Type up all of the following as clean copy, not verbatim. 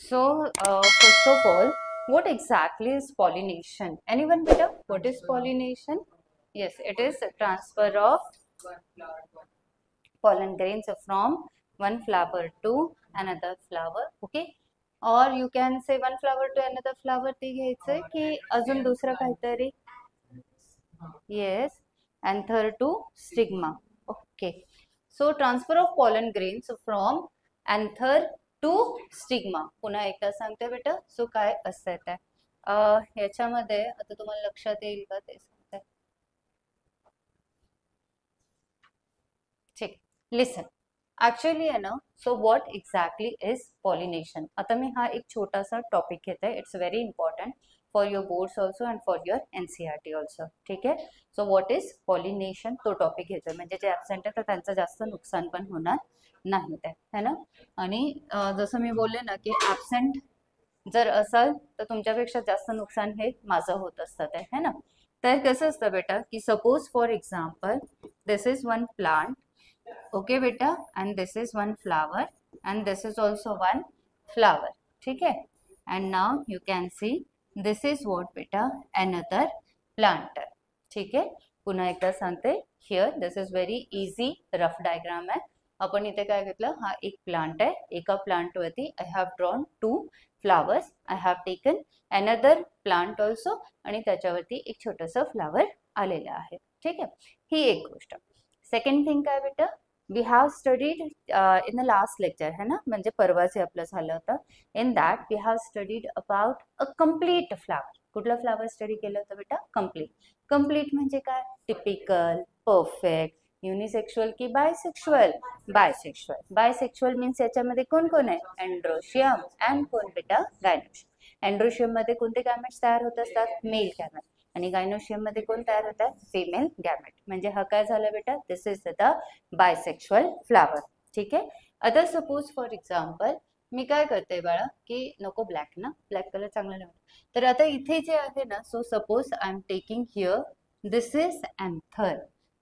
So, first of all, what exactly is pollination? Anyone better? What is pollination? Yes, it is a transfer of pollen grains from one flower to another flower. Okay, or you can say one flower to another flower. ते घ्यायचंय की अजून दुसरं काहीतरी. Yes, anther to stigma. Okay, so transfer of pollen grains from anther to stigma. पुन्हा एकदा सांगते बेटा. सो काय असतं ते याच्यामध्ये आता तुम्हाला लक्षात येईल का ते सांगते. ठीक, लिसन. ऍक्च्युअली आहे ना, so what exactly is pollination. आता मी हा एक छोटासा टॉपिक घेते. It's very important for your boards also and for your NCERT also. ठीक आहे. सो व्हॉट इज पॉलिनेशन तो टॉपिक घेतोय, म्हणजे जे ॲबसेंट आहे तर त्यांचं जास्त नुकसान पण होणार नाही ते, है ना. आणि जसं मी बोलले ना की ॲबसेंट जर असाल तर तुमच्यापेक्षा जास्त नुकसान हे माझं होत असतं ते, है ना. तर कसं असतं बेटा की suppose for example this is one plant. Okay बेटा, and this is one flower and this is also one flower. ठीक है. And now you can see this is what बेटा another plant. ठीक है. पुन्हा एकदा सांगते. Here this is very easy rough diagram आहे. आपण इथे काय घेतलं, हा एक प्लांट आहे. एका प्लांट वरती I have drawn two flowers. I have taken another plant also आणि त्याच्यावरती एक छोटंसं फ्लावर आलेलं आहे. ठीक आहे. ही एक गोष्ट. सेकंड थिंग काय बेटा, we have studied in the last lecture, है ना, म्हणजे परवाचे आपलं झालं होतं. In that we have studied about a complete flower. कुठलं फ्लावर स्टडी केलं होतं बेटा? कम्प्लीट. कम्प्लीट म्हणजे काय? टिपिकल, परफेक्ट, युनिसेक्शुअल की बायसेक्शुअल? बायसेक्शुअल. बायसेक्शुअल मीन्स याच्यामध्ये कोण कोण आहे? एंड्रोशियम अँड कोण बेटा? गायनोशियम. एंड्रोशियम मध्ये कोणते गॅमेट्स तयार होत असतात? Mail gamete. आणि गायनोशियम मध्ये कोण तयार होतात? Female gamete. म्हणजे हा काय झाला बेटा? This is the bisexual flower. ठीक आहे. आता सपोज फॉर एक्झाम्पल मी काय करते बाळा की नको ब्लॅक ना, ब्लॅक कलर चांगला नाही. तर आता इथे जे आहे ना, so suppose I am taking here this is anther.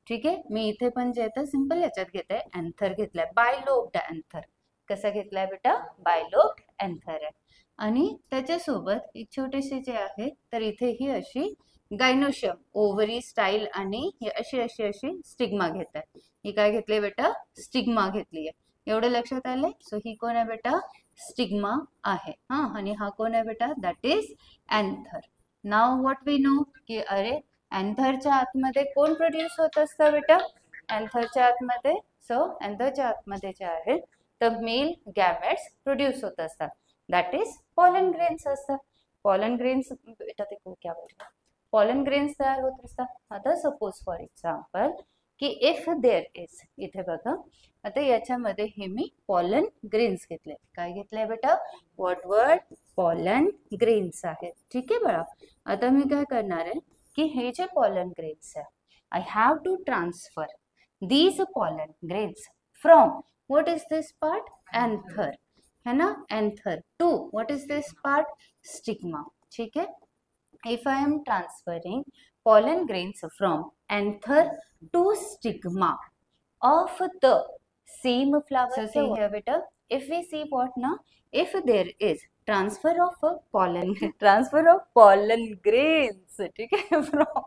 ठीक आहे. मी इथे पण जे आहे सिंपल याच्यात घेते, अँथर घेतलाय, बायलोब्ड अँथर. कसा घेतलाय बेटा? बायलोब्ड अँथर आहे. आणि त्याच्यासोबत एक छोटेसे जे आहे तर इथे ही अशी गायनोशियम ओव्हरी स्टाईल आणि अशी अशी अशी स्टिग्मा घेत आहे. ही काय घेतली बेटा? स्टिग्मा घेतली आहे. एवढं लक्षात आलंय. सो ही कोण आहे बेटा? स्टिग्मा आहे. हा, आणि हा कोण आहे बेटा? That is anther. नाव व्हॉट वी नो की अरे अँथरच्या आतमध्ये कोण प्रोड्यूस होत असतं बेटा? अँथरच्या आतमध्ये, सो अँथरच्या आतमध्ये जे आहे तर मेल गॅमेट्स प्रोड्यूस होत असतात. दॅट इज पॉलन ग्रेन्स असतात. पॉलन ग्रेन्स बेटा ते क्या बोलतात? पॉलन ग्रेन्स तयार होत असतात. आता सपोज फॉर एक्झाम्पल की इफ देअर इज, इथे बघा आता याच्यामध्ये हे मी पॉलन ग्रेन्स घेतले. काय घेतलंय बेटा? What word? पॉलन ग्रेन्स आहेत. ठीक आहे बाळा. आता मी काय करणार आहे की हे जे पॉलन ग्रेन्स आहे I have to transfer these pollen grains from what is this part? Anther, है ना, anther to what is this part? Stigma. ठीक है. If I am transferring pollen grains from anther to stigma of the same flower. So see here beta, if we see what now, if there is transfer of pollen grains, ठीक है, from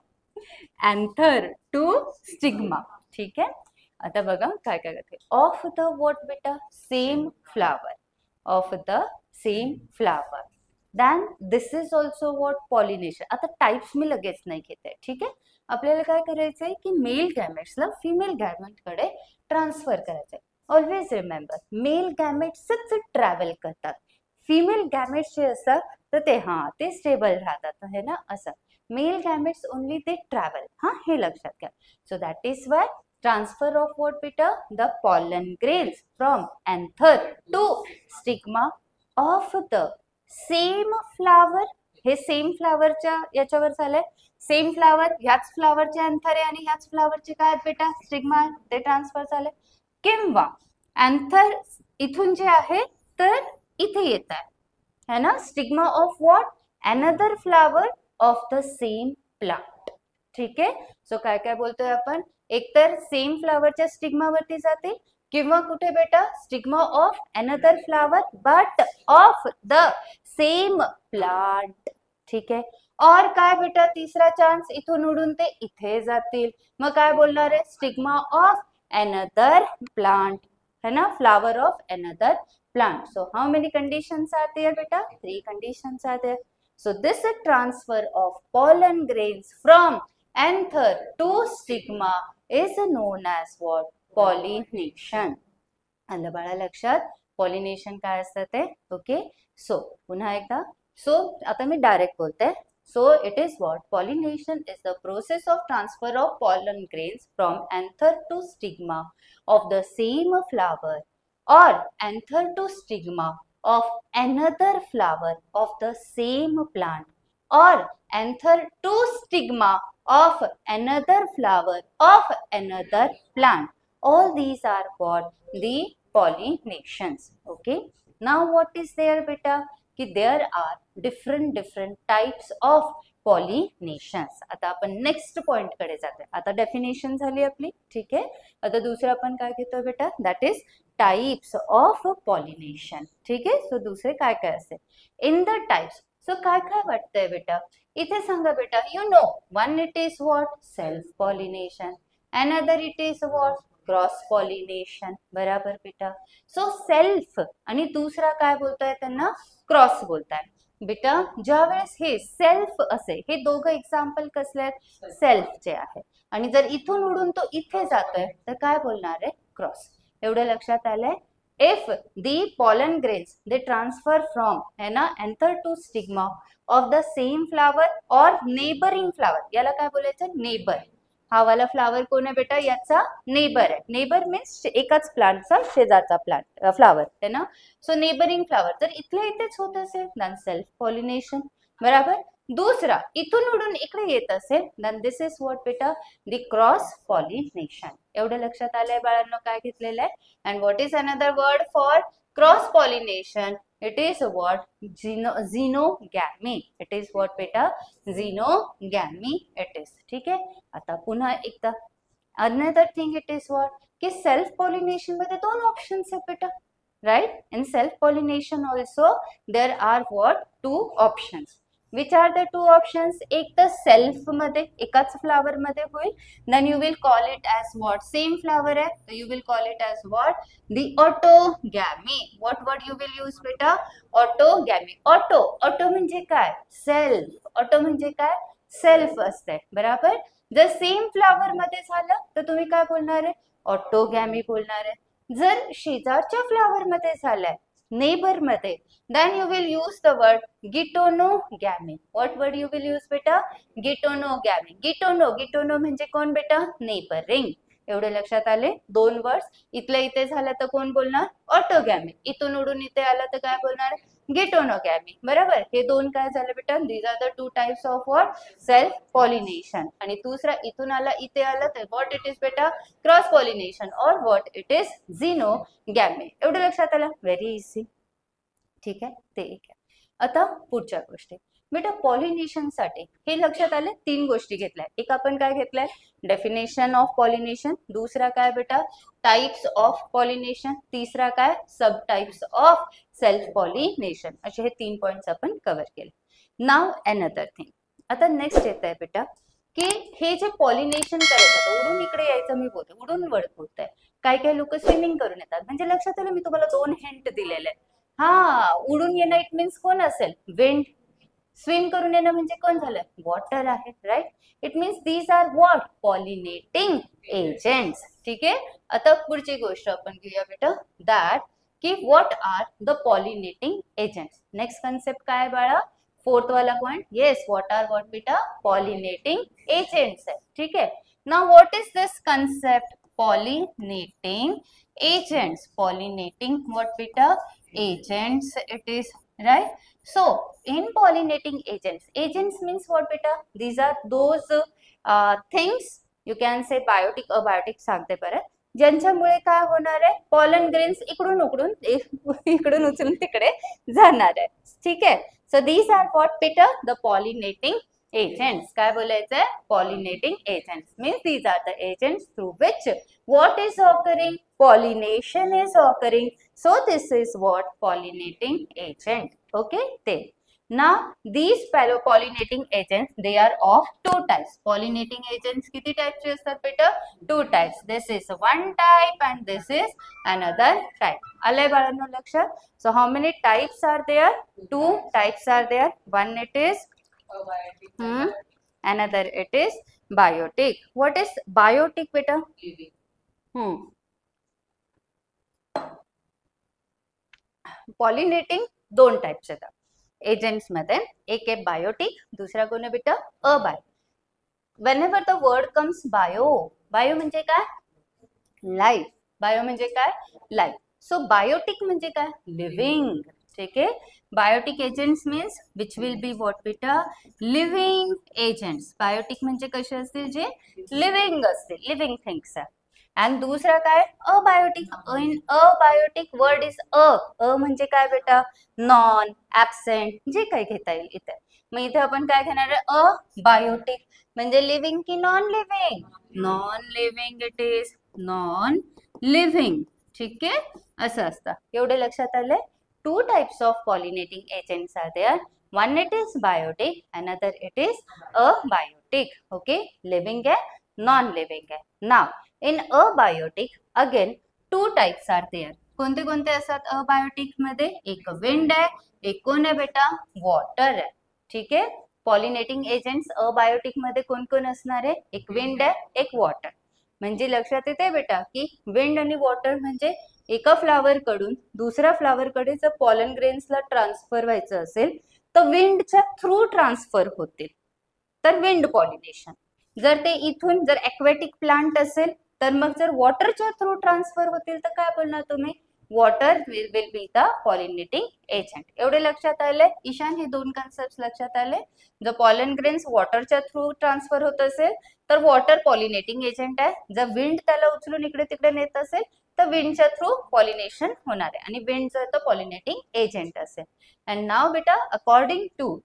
anther to stigma. ठीक है. आता बघा काय काय करते. Of the what बेटा? Same flower. Of the same flower. Than this is also what? Pollination. आता टाइप्स मी लगेच नाही घेते. ठीक आहे. आपल्याला काय करायचंय की मेल गॅमेट्सला फिमेल गॅमेटकडे ट्रान्सफर करायचंय. ऑलवेज रिमेंबर, मेल गॅमेट्सच ट्रॅव्हल करतात. फिमेल गॅमेट्स जे असतात तर ते स्टेबल राहतात, है ना. असं मेल गॅमेट्स ओनली ते ट्रॅव्हल. हा, हे लक्षात घ्या. So that is Y transfer of what beta? The pollen grains from anther to stigma of the same flower. हे सेम फ्लावरच्या याच्यावर झालंय. सेम फ्लावर, ह्याच फ्लावरचे अँथर आहे आणि ह्याच फ्लावरचे काय आहेत बेटा? स्टिग्मा. ते ट्रान्सफर झाले. किंवा अँथर इथून जे आहे तर इथे येत आहे, है ना. Stigma of what? Another flower of the same plant. ठीक आहे. सो काय काय बोलतोय आपण? एकतर सेम फ्लावरच्या स्टिग्मावरती जाते किंवा कुठे बेटा stigma of another flower but of the same plant. ठीक आहे. और काय बेटा तिसरा चान्स, इथून उडून ते इथे जातील. मग काय बोलणार आहे, स्टिग्मा ऑफ अनदर प्लांट, है ना, flower of another plant. So how many conditions are there beta? 3 conditions are there. So this transfer of pollen grains from anther to stigma is known as what? Pollination. आलं बाळा लक्षात, pollination काय असतं ते. Okay. So पुन्हा एकदा, so आता मी direct बोलते. So it is what? Pollination is the process of transfer of pollen grains from anther to stigma of the same flower or anther to stigma of another flower of the same plant or anther to stigma of another flower of another plant. All these are what? The pollinations. Okay. Now what is there beta? कि there are different types of pollinations. आता आपण next point कडे जाते. आता definition झाली आपली. ठीक आहे. आता दुसरं आपण काय घेतो बेटा, that is types of pollination. ठीक आहे. सो दुसरे काय काय असते इन द टाइप्स. सो काय काय वाटतंय बेटा, इथे सांगा बेटा. You know, one it is what? Self pollination. Another it is what? Cross pollination. बराबर बेटा. सो सेल्फ आणि दुसरा काय बोलताय त्यांना? क्रॉस बोलताय बेटा. ज्या वेळेस हे सेल्फ असे, हे दोघं एक्झाम्पल कसले आहेत? सेल्फचे आहे. आणि जर इथून उडून तो इथे जातोय तर काय बोलणार आहे? क्रॉस. एवढं लक्षात आलंय. If the pollen grains they transfer from, है ना, anther to stigma of the same flower और नेबरिंग फ्लावर. याला काय बोलायचं? नेबर. हा वाला फ्लावर कोण आहे बेटा? याचा नेबर आहे. नेबर मीन्स एकाच प्लांटचा शेजारचा प्लांट फ्लावर, है ना. सो नेबरिंग फ्लावर जर इथल्या इथेच होत असेल देन सेल्फ पॉलिनेशन. बराबर. दुसरा इथून उडून इकडे येत असेल देन दिस इज व्हॉट बेटा? The cross pollination. एवढं लक्षात आलंय बाळांनो काय घेतलेलं आहे. And what is another word for cross pollination? It is what? Xenogamy. It is what beta? Xenogamy it is. ठीक आहे. आता पुन्हा एकदा another thing it is what? कि self pollination मध्ये दोन ऑप्शन्स आहेत बेटा. Right? In self pollination also there are what? Two options. Which are the two options? एक तर सेल्फ मध्ये एकाच फ्लावर मध्ये होईल. Then you will call it as what? Same flower आहे. So you will call it as what? The autogamy. What word you will use बेटा? Autogamy. Auto म्हणजे काय? सेल्फ. ऑटो म्हणजे काय? सेल्फ असते. बराबर. जर सेम फ्लावर मध्ये झालं तर तुम्ही काय बोलणार आहे? ऑटोगॅमी बोलणार आहे. जर शेजारच्या फ्लावर मध्ये झालंय, नेबर मध्ये, then you will use the word geitonogamy. What word you will use बेटा? geitonogamy. Geitonogamy म्हणजे कोण बेटा? नेबरिंग. एवढे लक्षात आले. दोन वर्ड्स. इथल्या इथे झालं तर कोण बोलणार? ऑटोगॅमी. इथून उडून इथे आलं तर काय बोलणार? geitonogamy. बरोबर. हे दोन काय झालं बेटा? These are the two types of what? Self pollination. आणि दुसरा इथून आला इथे आलं तर व्हॉट इट इज बेटा? क्रॉस पॉलिनेशन और व्हॉट इट इज? झिनोगॅमी. एवढं लक्षात आलं. Very easy. ठीक आहे. ते एक आहे. आता पुढच्या गोष्टी बेटा, पॉलिनेशन साठी हे लक्षात आले. तीन गोष्टी घेतल्या. एक आपण काय घेतलंय? Definition of pollination. दुसरा काय बेटा? Types of pollination. तिसरा काय? सब टाइप्स ऑफ सेल्फ पॉलिनेशन. असे हे 3 पॉइंट्स आपण कव्हर केले. नाव अनदर थिंग. आता नेक्स्ट येत आहे बेटा की हे जे पॉलिनेशन करायचं, उडून इकडे यायचं मी बोलते, उडून वड बोलतंय. काही काही लोक स्विमिंग करून येतात. म्हणजे लक्षात आलं, मी तुम्हाला 2 हिंट दिलेले आहेत. हा, उडून येणं इट मीन्स कोण असेल? विंड. स्विम करून येणं म्हणजे कोण झालं? वॉटर आहे. Right. It means these are what? Pollinating agents. ठीक आहे. आता पुढची गोष्ट आपण घेऊया बेटा, दॅट की what are the pollinating agents. Next concept काय बाळा? फोर्थ वाला point. Yes, what are what बेटा? पॉलिनेटिंग एजंट्स आहे. ठीक आहे. Now what is this concept? Pollinating agents. Pollinating what beta? Agents it is, right? So in pollinating agents means what beta? These are those things, you can say biotic abiotic सांगते परत, ज्यांच्यामुळे काय होणार आहे? Pollen grains इकडून उचलून तिकडे जाणार आहे. ठीक आहे. So these are what beta? The pollinating agents. काय बोलायचंय? Pollinating agents means these are the agents through which what is occurring? Pollination is occurring. So this is what pollinating agent. Okay, then. Now these pollinating agents, they are of two types. Pollinating agents किती types असतात बेटा? Two types. This is one type and this is another type. आलंय बाळांनो लक्षात? So how many types are there? Two types are there. One it is another it is biotic. What is biotic beta? Pollinating दोन types येतात agents मध्ये. एक आहे biotic, दुसरा कोण आहे बेटा? Abio. Whenever the word comes bio, bio म्हणजे काय? लाईफ. बायो म्हणजे काय? लाईफ. सो बायोटिक म्हणजे काय? लिव्हिंग. ठीक आहे. Biotic agents means which will be what बेटा? Living agents. बायोटिक म्हणजे कसे असतील? जे लिव्हिंग असतील, लिव्हिंग थिंग्स आहे. आणि दुसरा काय? Abiotic. In abiotic word is a म्हणजे काय बेटा? नॉन, ऍबसेंट, जे काही घेता येईल इथे. मग इथे आपण काय घेणार आहे? अबायोटिक म्हणजे लिव्हिंग की non living? Non living it is. Non living. ठीक आहे, असं असतं. एवढे लक्षात आले? Two types of pollinating agents are there. One it is biotic, another it is abiotic. Okay, living है, non-living है. Now, in abiotic again two types are there. कोणते कोणते असतात अबायोटिक मध्ये? एक विंड आहे, एक कोण आहे बेटा? वॉटर आहे. ठीक आहे. पॉलिनेटिंग एजंट्स अबायोटिक मध्ये कोण कोण असणार आहे? एक विंड आहे, एक वॉटर. म्हणजे लक्षात येते बेटा की विंड आणि वॉटर म्हणजे एका फ्लावर कडून दुसऱ्या फ्लावर कडे जर पॉलन ग्रेन्सला ट्रान्सफर व्हायचं असेल तर विंडच्या थ्रू ट्रान्सफर होतील, तर विंड पॉलिनेशन. जर ते इथून जर एक्वेटिक प्लांट असेल तर मग जर वॉटरच्या थ्रू ट्रान्सफर होतील तर काय बोलणार तुम्ही? Water will be the pollinating agent. एवढे लक्षात आले ईशान? हे दोन कन्सेप्ट लक्षात आले? जर पॉलन ग्रेन्स वॉटरच्या थ्रू ट्रान्सफर होत असेल तर वॉटर पॉलिनेटिंग एजंट आहे. जर विंड त्याला उचलून इकडे तिकडे नेत असेल तर विंडच्या थ्रू पॉलिनेशन होणार आहे आणि विंड जो आहे तो पॉलिनेटिंग एजंट असेल. And now beta, according to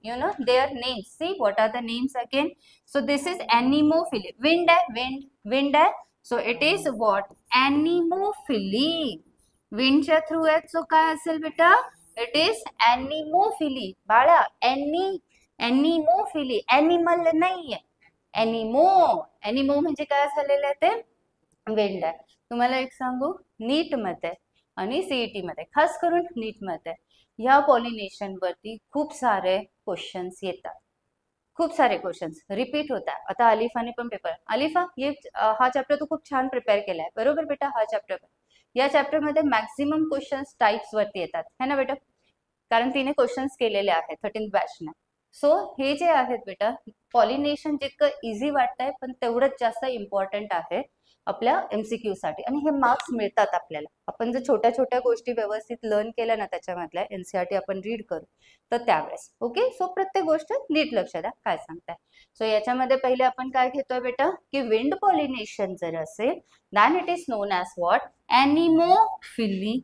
their names, see what are the names again? So this is anemophily. Wind है. So it is what? Anemophily. Wind च्या थ्रू आहे. सो काय असेल बेटा? It is anemophily. बाळा anemophily, animal नाहीये. एनिमो म्हणजे काय झालेलं आहे? ते विंड आहे. तुम्हाला एक सांगू, नीट मध्ये आणि सीईटी मध्ये, खास करून नीट मध्ये ह्या पॉलिनेशन वरती खूप सारे क्वेश्चन्स येतात. खूप सारे क्वेश्चन्स रिपीट होतात. आता अलिफाने पण पेपर, अलिफा ये हा चॅप्टर तू खूप छान प्रिपेअर केलाय बरोबर बेटा? हा चॅप्टर, या चॅप्टर मध्ये मॅक्सिमम क्वेश्चन्स टाइप्स वरती येतात है ना बेटा? कारण तिने क्वेश्चन्स केलेले आहेत 13th बॅचने. सो हे जे आहेत बेटा, पॉलिनेशन जितकं इझी वाटतंय पण तेवढंच जास्त इम्पॉर्टंट आहे आपल्या एमसीक्यू साठी. आणि हे मार्क्स मिळतात आपल्याला आपण जर छोट्या छोट्या गोष्टी व्यवस्थित लर्न केल्या ना, त्याच्यामधल्या एनसीईआरटी आपण रीड करू तर त्यावेळेस. ओके, सो प्रत्येक गोष्ट नीट लक्षात द्या काय सांगताय. सो याच्यामध्ये पहिले आपण काय घेतोय बेटा की विंड पॉलिनेशन जर असेल then it is known as what? Anemophily.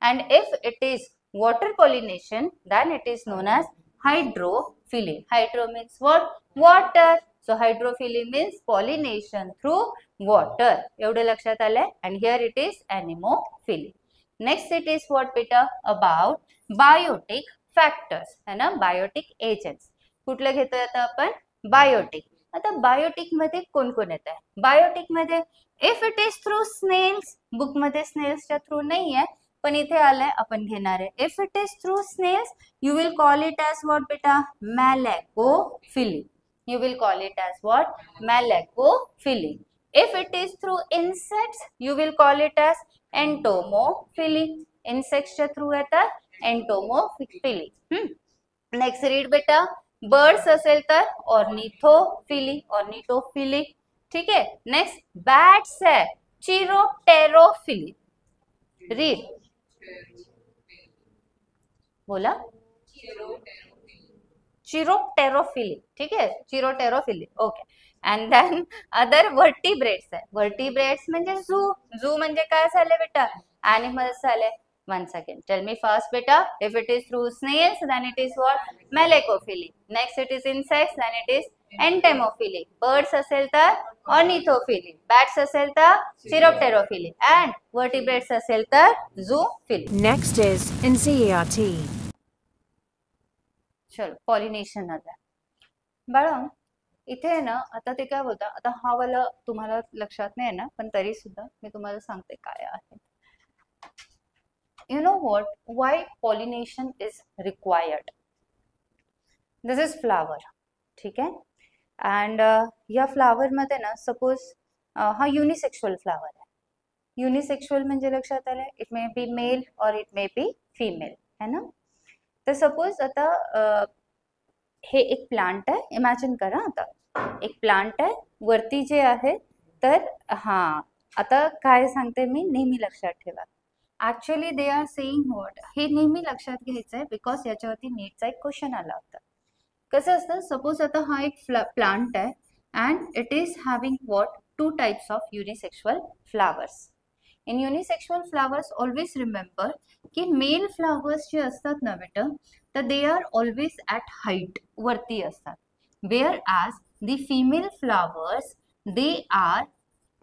And if it is water pollination then it is known as hydrophily. Hydro means what? Water. So hydrophily means pollination through water. एवढे लक्षात आले? And here it is anemophily. Next it is what beta? About biotic factors है ना, biotic agents. कुठले घेतोय आता आपण? Biotique. आता बायोटिक मध्ये कोण कोण येत आहे? बायोटिक मध्ये if it is through snails, book मध्ये स्नेल्सच्या थ्रू नाही आहे पण इथे आलंय आपण घेणार आहे. If it is through snails you will call it as what बेटा? Malacophily. You will call it as what? Malecophily. If it is through insects, you will call it as entomophily. Insects च्या through येतात entomophily. Next read बेटा. Birds असेल तर ornithophily, ornithophily. ठीक है. Next bats है chiropterophily. Read. बोला. Chiropterophily. ठीक है, chiropterophily. Okay. And then other vertebrates आहे. वर्टिब्रेट्स म्हणजे झू. झू म्हणजे काय झाले बेटा? ॲनिमल्स झाले. Once again, tell me fast, beta. If it is through snails, then it is what? Malacophilic. Next, it is insects, then it is entomophilic. Birds असेल तर ornithophilic. Bats असेल तर chiropterophilic. And vertebrates असेल तर zoophilic. Next is NCERT. चलो, pollination आता. बाळा, इथे आहे ना, आता ते काय बोलतात, आता हा वाला तुम्हाला लक्षात नाही आहे ना, पण तरी सुद्धा मी तुम्हाला सांगते काय आहे. You know what? Why pollination is required? This is flower, ठीक है? And या फ्लावर मध्ये ना, सपोज हा युनिसेक्शुअल फ्लावर आहे. युनिसेक्शुअल म्हणजे लक्षात आलं, इट मे बी मेल और इट मे बी फीमेल, है ना? तर सपोज आता हे एक प्लांट आहे, इमॅजिन करा आता एक प्लांट आहे, वरती जे आहे तर हा आता काय सांगते मी, नेहमी लक्षात ठेवा. Actually they are saying what, हे नेहमी लक्षात घ्यायचं आहे, बिकॉज याच्यावरती नीटचा एक क्वेश्चन आला होता. कसं असतं, सपोज आता हा एक प्लांट आहे and it is having what, 2 types of unisexual flowers. In unisexual flowers always remember की मेल फ्लावर्स जे असतात ना बेटा, तर they are always at height, वरती असतात. Whereas the female flowers they are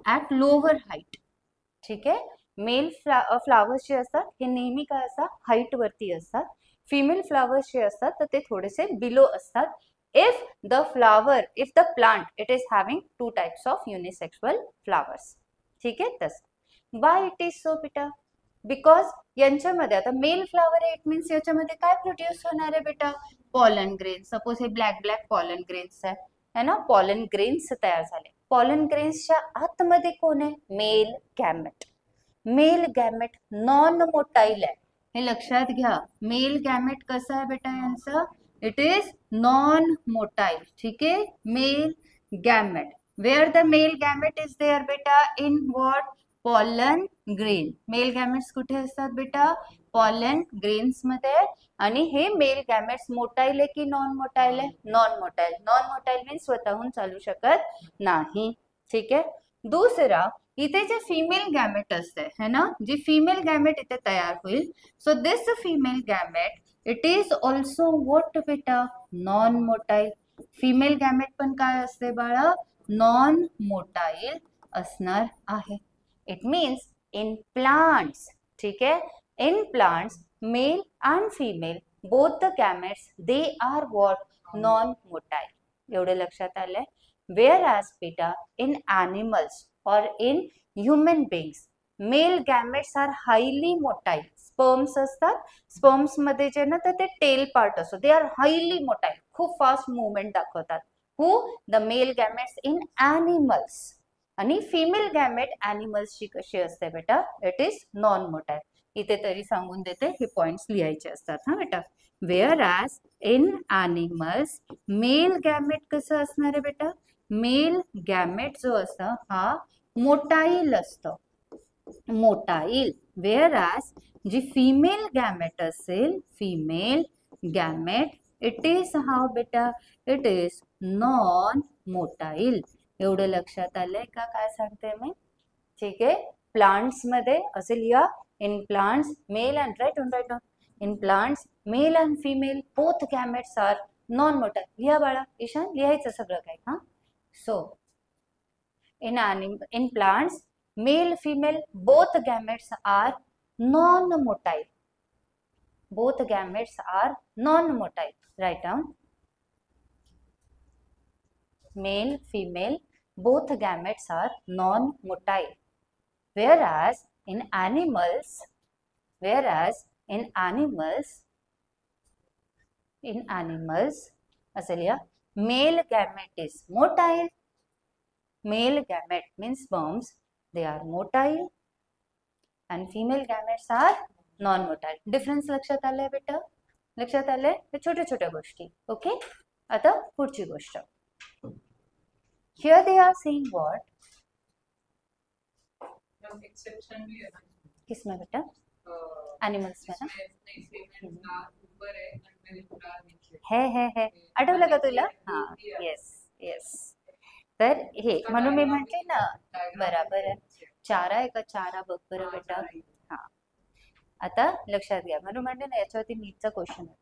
at lower height. ठीक आहे, मेल फ्लावर्स जे असतात हे नेहमी काय असतात, हाईट वरती असतात. फिमेल फ्लावर्स जे असतात तर ते थोडेसे बिलो असतात. If the flower, if the plant it is having 2 types of unisexual flowers. ठीक आहे, तसं वाय इट इज सो बेटा, बिकॉज यांच्यामध्ये आता मेल फ्लावर आहे, इट मीन्स याच्यामध्ये काय प्रोड्यूस होणार आहे बेटा, पॉलन ग्रेन्स. सपोज हे ब्लॅक ब्लॅक पॉलन ग्रेन्स आहे ना, पॉलन ग्रेन्स तयार झाले. पॉलन ग्रेन्सच्या आतमध्ये कोण आहे, male gamete. Mail gamete non motile आहे, हे लक्षात घ्या. मेल गॅमेट कसं आहे बेटा यांचं, इट इज नॉन मोटाईल. ठीक आहे, male gamete. Where the male gamete is there बेटा, in what, pollen grain. Male gametes कुठे असतात बेटा, पॉलन ग्रेन्स मध्ये. आणि हे मेल गॅमेट्स मोटाईल आहे की नॉन मोटाईल आहे, non motile. Non motile means स्वतःहून चालू शकत नाही. ठीक आहे, दुसरा इथे जे फिमेल गॅमेट असते है ना, जी फिमेल गॅमेट इथे तयार होईल, so this female gamete it is also what बेटा, नॉन मोटाईल. फिमेल गॅमेट पण काय असते बाळा, नॉन मोटाईल असणार आहे. इट मीन्स इन प्लांट्स, ठीक आहे, in plants male and female both the gametes they are what, non motile. एवढं लक्षात आलंय. वेअर ॲज बेटा in animals or in human beings male gametes are highly motile. sperms असतात, sperms मध्ये जे ना तर ते टेल पार्ट असतो, they are highly motile, खूप फास्ट मूवमेंट दाखवतात. who, the male gametes in animals. आणि फिमेल गॅमेट ॲनिमल्सची कशी असते बेटा, इट इज नॉन मोटाईल. इथे तरी सांगून देते, हे पॉइंट्स लिहायचे असतात हा बेटा. Wear as in animals mail gamete कसं असणार आहे बेटा, मेल गॅमेट जो असतं हा मोटाईल असतं, मोटाईल. वेअर ॲज जी फिमेल गॅमेट असेल, female gamete it is how बेटा, इट इज नॉन मोटाईल. एवढं लक्षात आलंय का काय सांगते मी. ठीक आहे, प्लांट्स मध्ये असे लिहा, in plants male and right on right on, in plants male and female both gametes are non motile. लिहा बाळा, ईशान लिहायचं सगळं काही. हा, so in plants male female both gametes are non motile. Both gametes are non motile. Write down, male female both gametes are non motile. Whereas in animals असेल या, male gamete is motile. Male gamete means sperms, they are motile and female gametes are non-motile. Difference लक्षात आलंय बेटा, लक्षात आलंय. हे छोट्या छोट्या गोष्टी. ओके, आता पुढची गोष्ट. Here they are saying what? Exception भी है ना किसमें बेटा, एनिमल्स में ना, है आठवलं का तुला. हा, येस येस. तर हे म्हणून मी म्हटले ना, बराबर आहे. चारा आहे का, चारा बघ बरं बेटा. हा, आता लक्षात घ्या, म्हणून म्हणते ना याच्यावरती नीटचा क्वेश्चन आहे.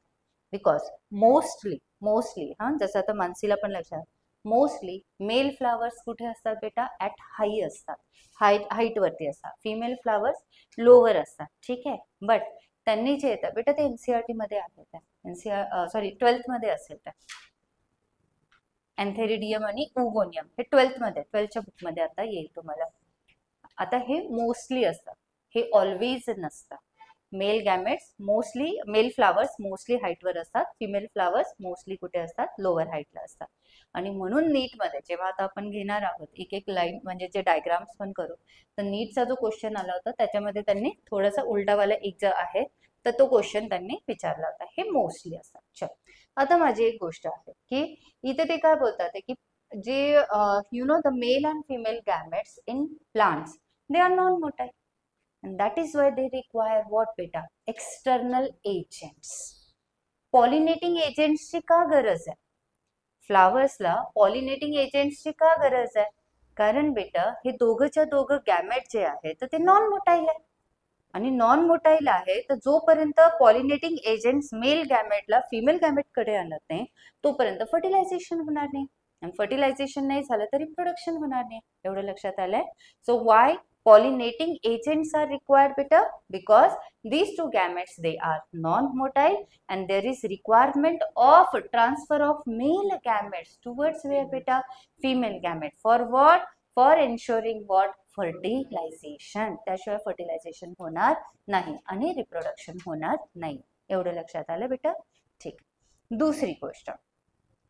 बिकॉज मोस्टली हा, जसं आता मानसीला पण लक्षात, मोस्टली मेल फ्लावर्स कुठे असतात बेटा? ऍट हाई असतात, हाईट वरती असतात. फिमेल फ्लावर्स लोअर असतात. ठीक आहे. बट त्यांनी जे येतात बेटा ते एनसीईआरटी मध्ये आहेत. सॉरी 12th मध्ये असेल तर अँथेरिडियम आणि उगोनियम हे 12च्या बुकमध्ये आता येईल तुम्हाला. आता हे मोस्टली असतात, हे ऑलवेज नसतात. Male gametes mostly, male flowers mostly हाईटवर असतात, फिमेल फ्लावर्स मोस्टली कुठे असतात? लोअर हाईटला असतात. आणि म्हणून नीटमध्ये जेव्हा आता आपण घेणार आहोत एक एक लाईन म्हणजे जे डायग्राम्स पण करू, तर नीटचा जो क्वेश्चन आला होता त्याच्यामध्ये त्यांनी थोडासा उलटावाला एक जो आहे तर तो क्वेश्चन त्यांनी विचारला होता. हे मोस्टली असतात. चल, आता माझी एक गोष्ट आहे की इथे ते काय बोलतात की जे you know the male and female gametes in plants they are non motile. And that is why they require what beta? External agents. Pollinating agents ची का गरज आहे? फ्लावर्सला पॉलिनेटिंग एजंट्सची का गरज आहे? कारण बेटा हे दोघंच्या दोघं गॅमेट जे आहे तर ते नॉन मोटाईल आहे. आणि नॉन मोटाईल आहे तर जोपर्यंत पॉलिनेटिंग एजंट्स मेल गॅमेटला फिमेल गॅमेटकडे आणत नाही तोपर्यंत फर्टिलायझेशन होणार नाही. आणि फर्टिलायझेशन नाही झालं तर रिप्रोडक्शन होणार नाही. एवढं लक्षात आलंय? So Y pollinating agents are required beta? Because these two gametes they are non-motile and there is requirement of transfer of male gametes towards where beta? Female gamete. For what? For ensuring what? Fertilization. त्याशिवाय fertilisation होणार नाही आणि reproduction होणार नाही. एवढं लक्षात आलं बेटा? ठीक. दुसरी गोष्ट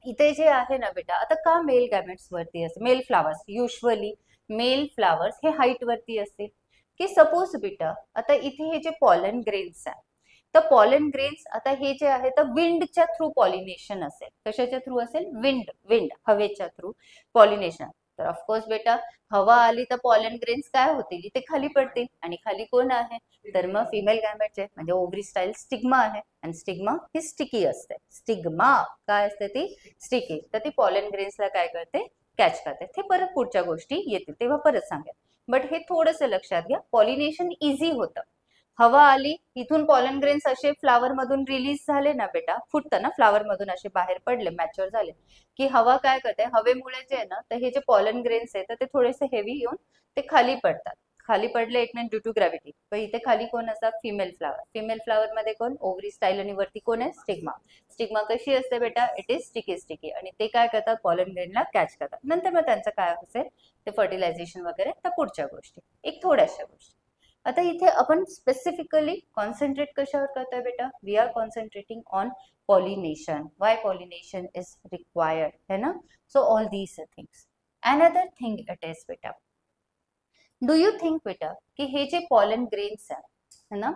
इथे जे आहे ना बेटा, आता का मेल गॅमेट्स वरती असते? Male flowers usually male flowers हे हाईट वरती असते की सपोज बेटा आता इथे हे जे पॉलन ग्रेन्स आहे तर पॉलन ग्रेन्स आता हे जे आहे तर विंडच्या थ्रू पॉलिनेशन असेल. कशाच्या थ्रू असेल? विंड हवेच्या थ्रू पॉलिनेशन. तर ऑफकोर्स बेटा हवा आली तर पॉलन ग्रेन्स काय होतील? ते खाली पडतील. आणि खाली कोण आहे? तर मग फिमेल गॅमेटचे म्हणजे ओव्हरी स्टाईल स्टिग्मा आहे. आणि स्टिग्मा ही स्टिकी असते. स्टिग्मा काय असते? ती स्टिकी. तर ती पॉलन ग्रेन्सला काय करते? कॅच करते. ते परत पुढच्या गोष्टी येतील तेव्हा परत सांगेल. बट हे थोडंसं लक्षात घ्या, पॉलिनेशन इझी होतं. हवा आली इथून पॉलन ग्रेन्स असे फ्लावर मधून रिलीज झाले ना बेटा, फुटतं ना फ्लावर मधून असे बाहेर पडले, मॅच्युअर झाले की हवा काय करते? हवेमुळे जे आहे ना तर हे जे पॉलन ग्रेन्स आहे तर ते थोडेसे हेवी येऊन ते खाली पडतात. खाली पडले it mean due to gravity. पण इथे खाली कोण असतात? Female flower. फिमेल फ्लावर मध्ये कोण? ओव्हरी स्टाईल आणि वरती कोण आहे? स्टिग्मा. स्टिग्मा कशी असते बेटा? It is sticky. आणि ते काय करतात? पॉलन ग्रेनला कॅच करतात. नंतर मग त्यांचं काय असेल ते फर्टिलायझेशन वगैरे तर पुढच्या गोष्टी, एक थोड्याशा गोष्टी. आता इथे आपण स्पेसिफिकली कॉन्सन्ट्रेट कशावर करतोय बेटा? We are concentrating on pollination. Why pollination is required? है ना? So all these things. Another thing it is बेटा. Do you think बेटा कि हे जे pollen grains है ना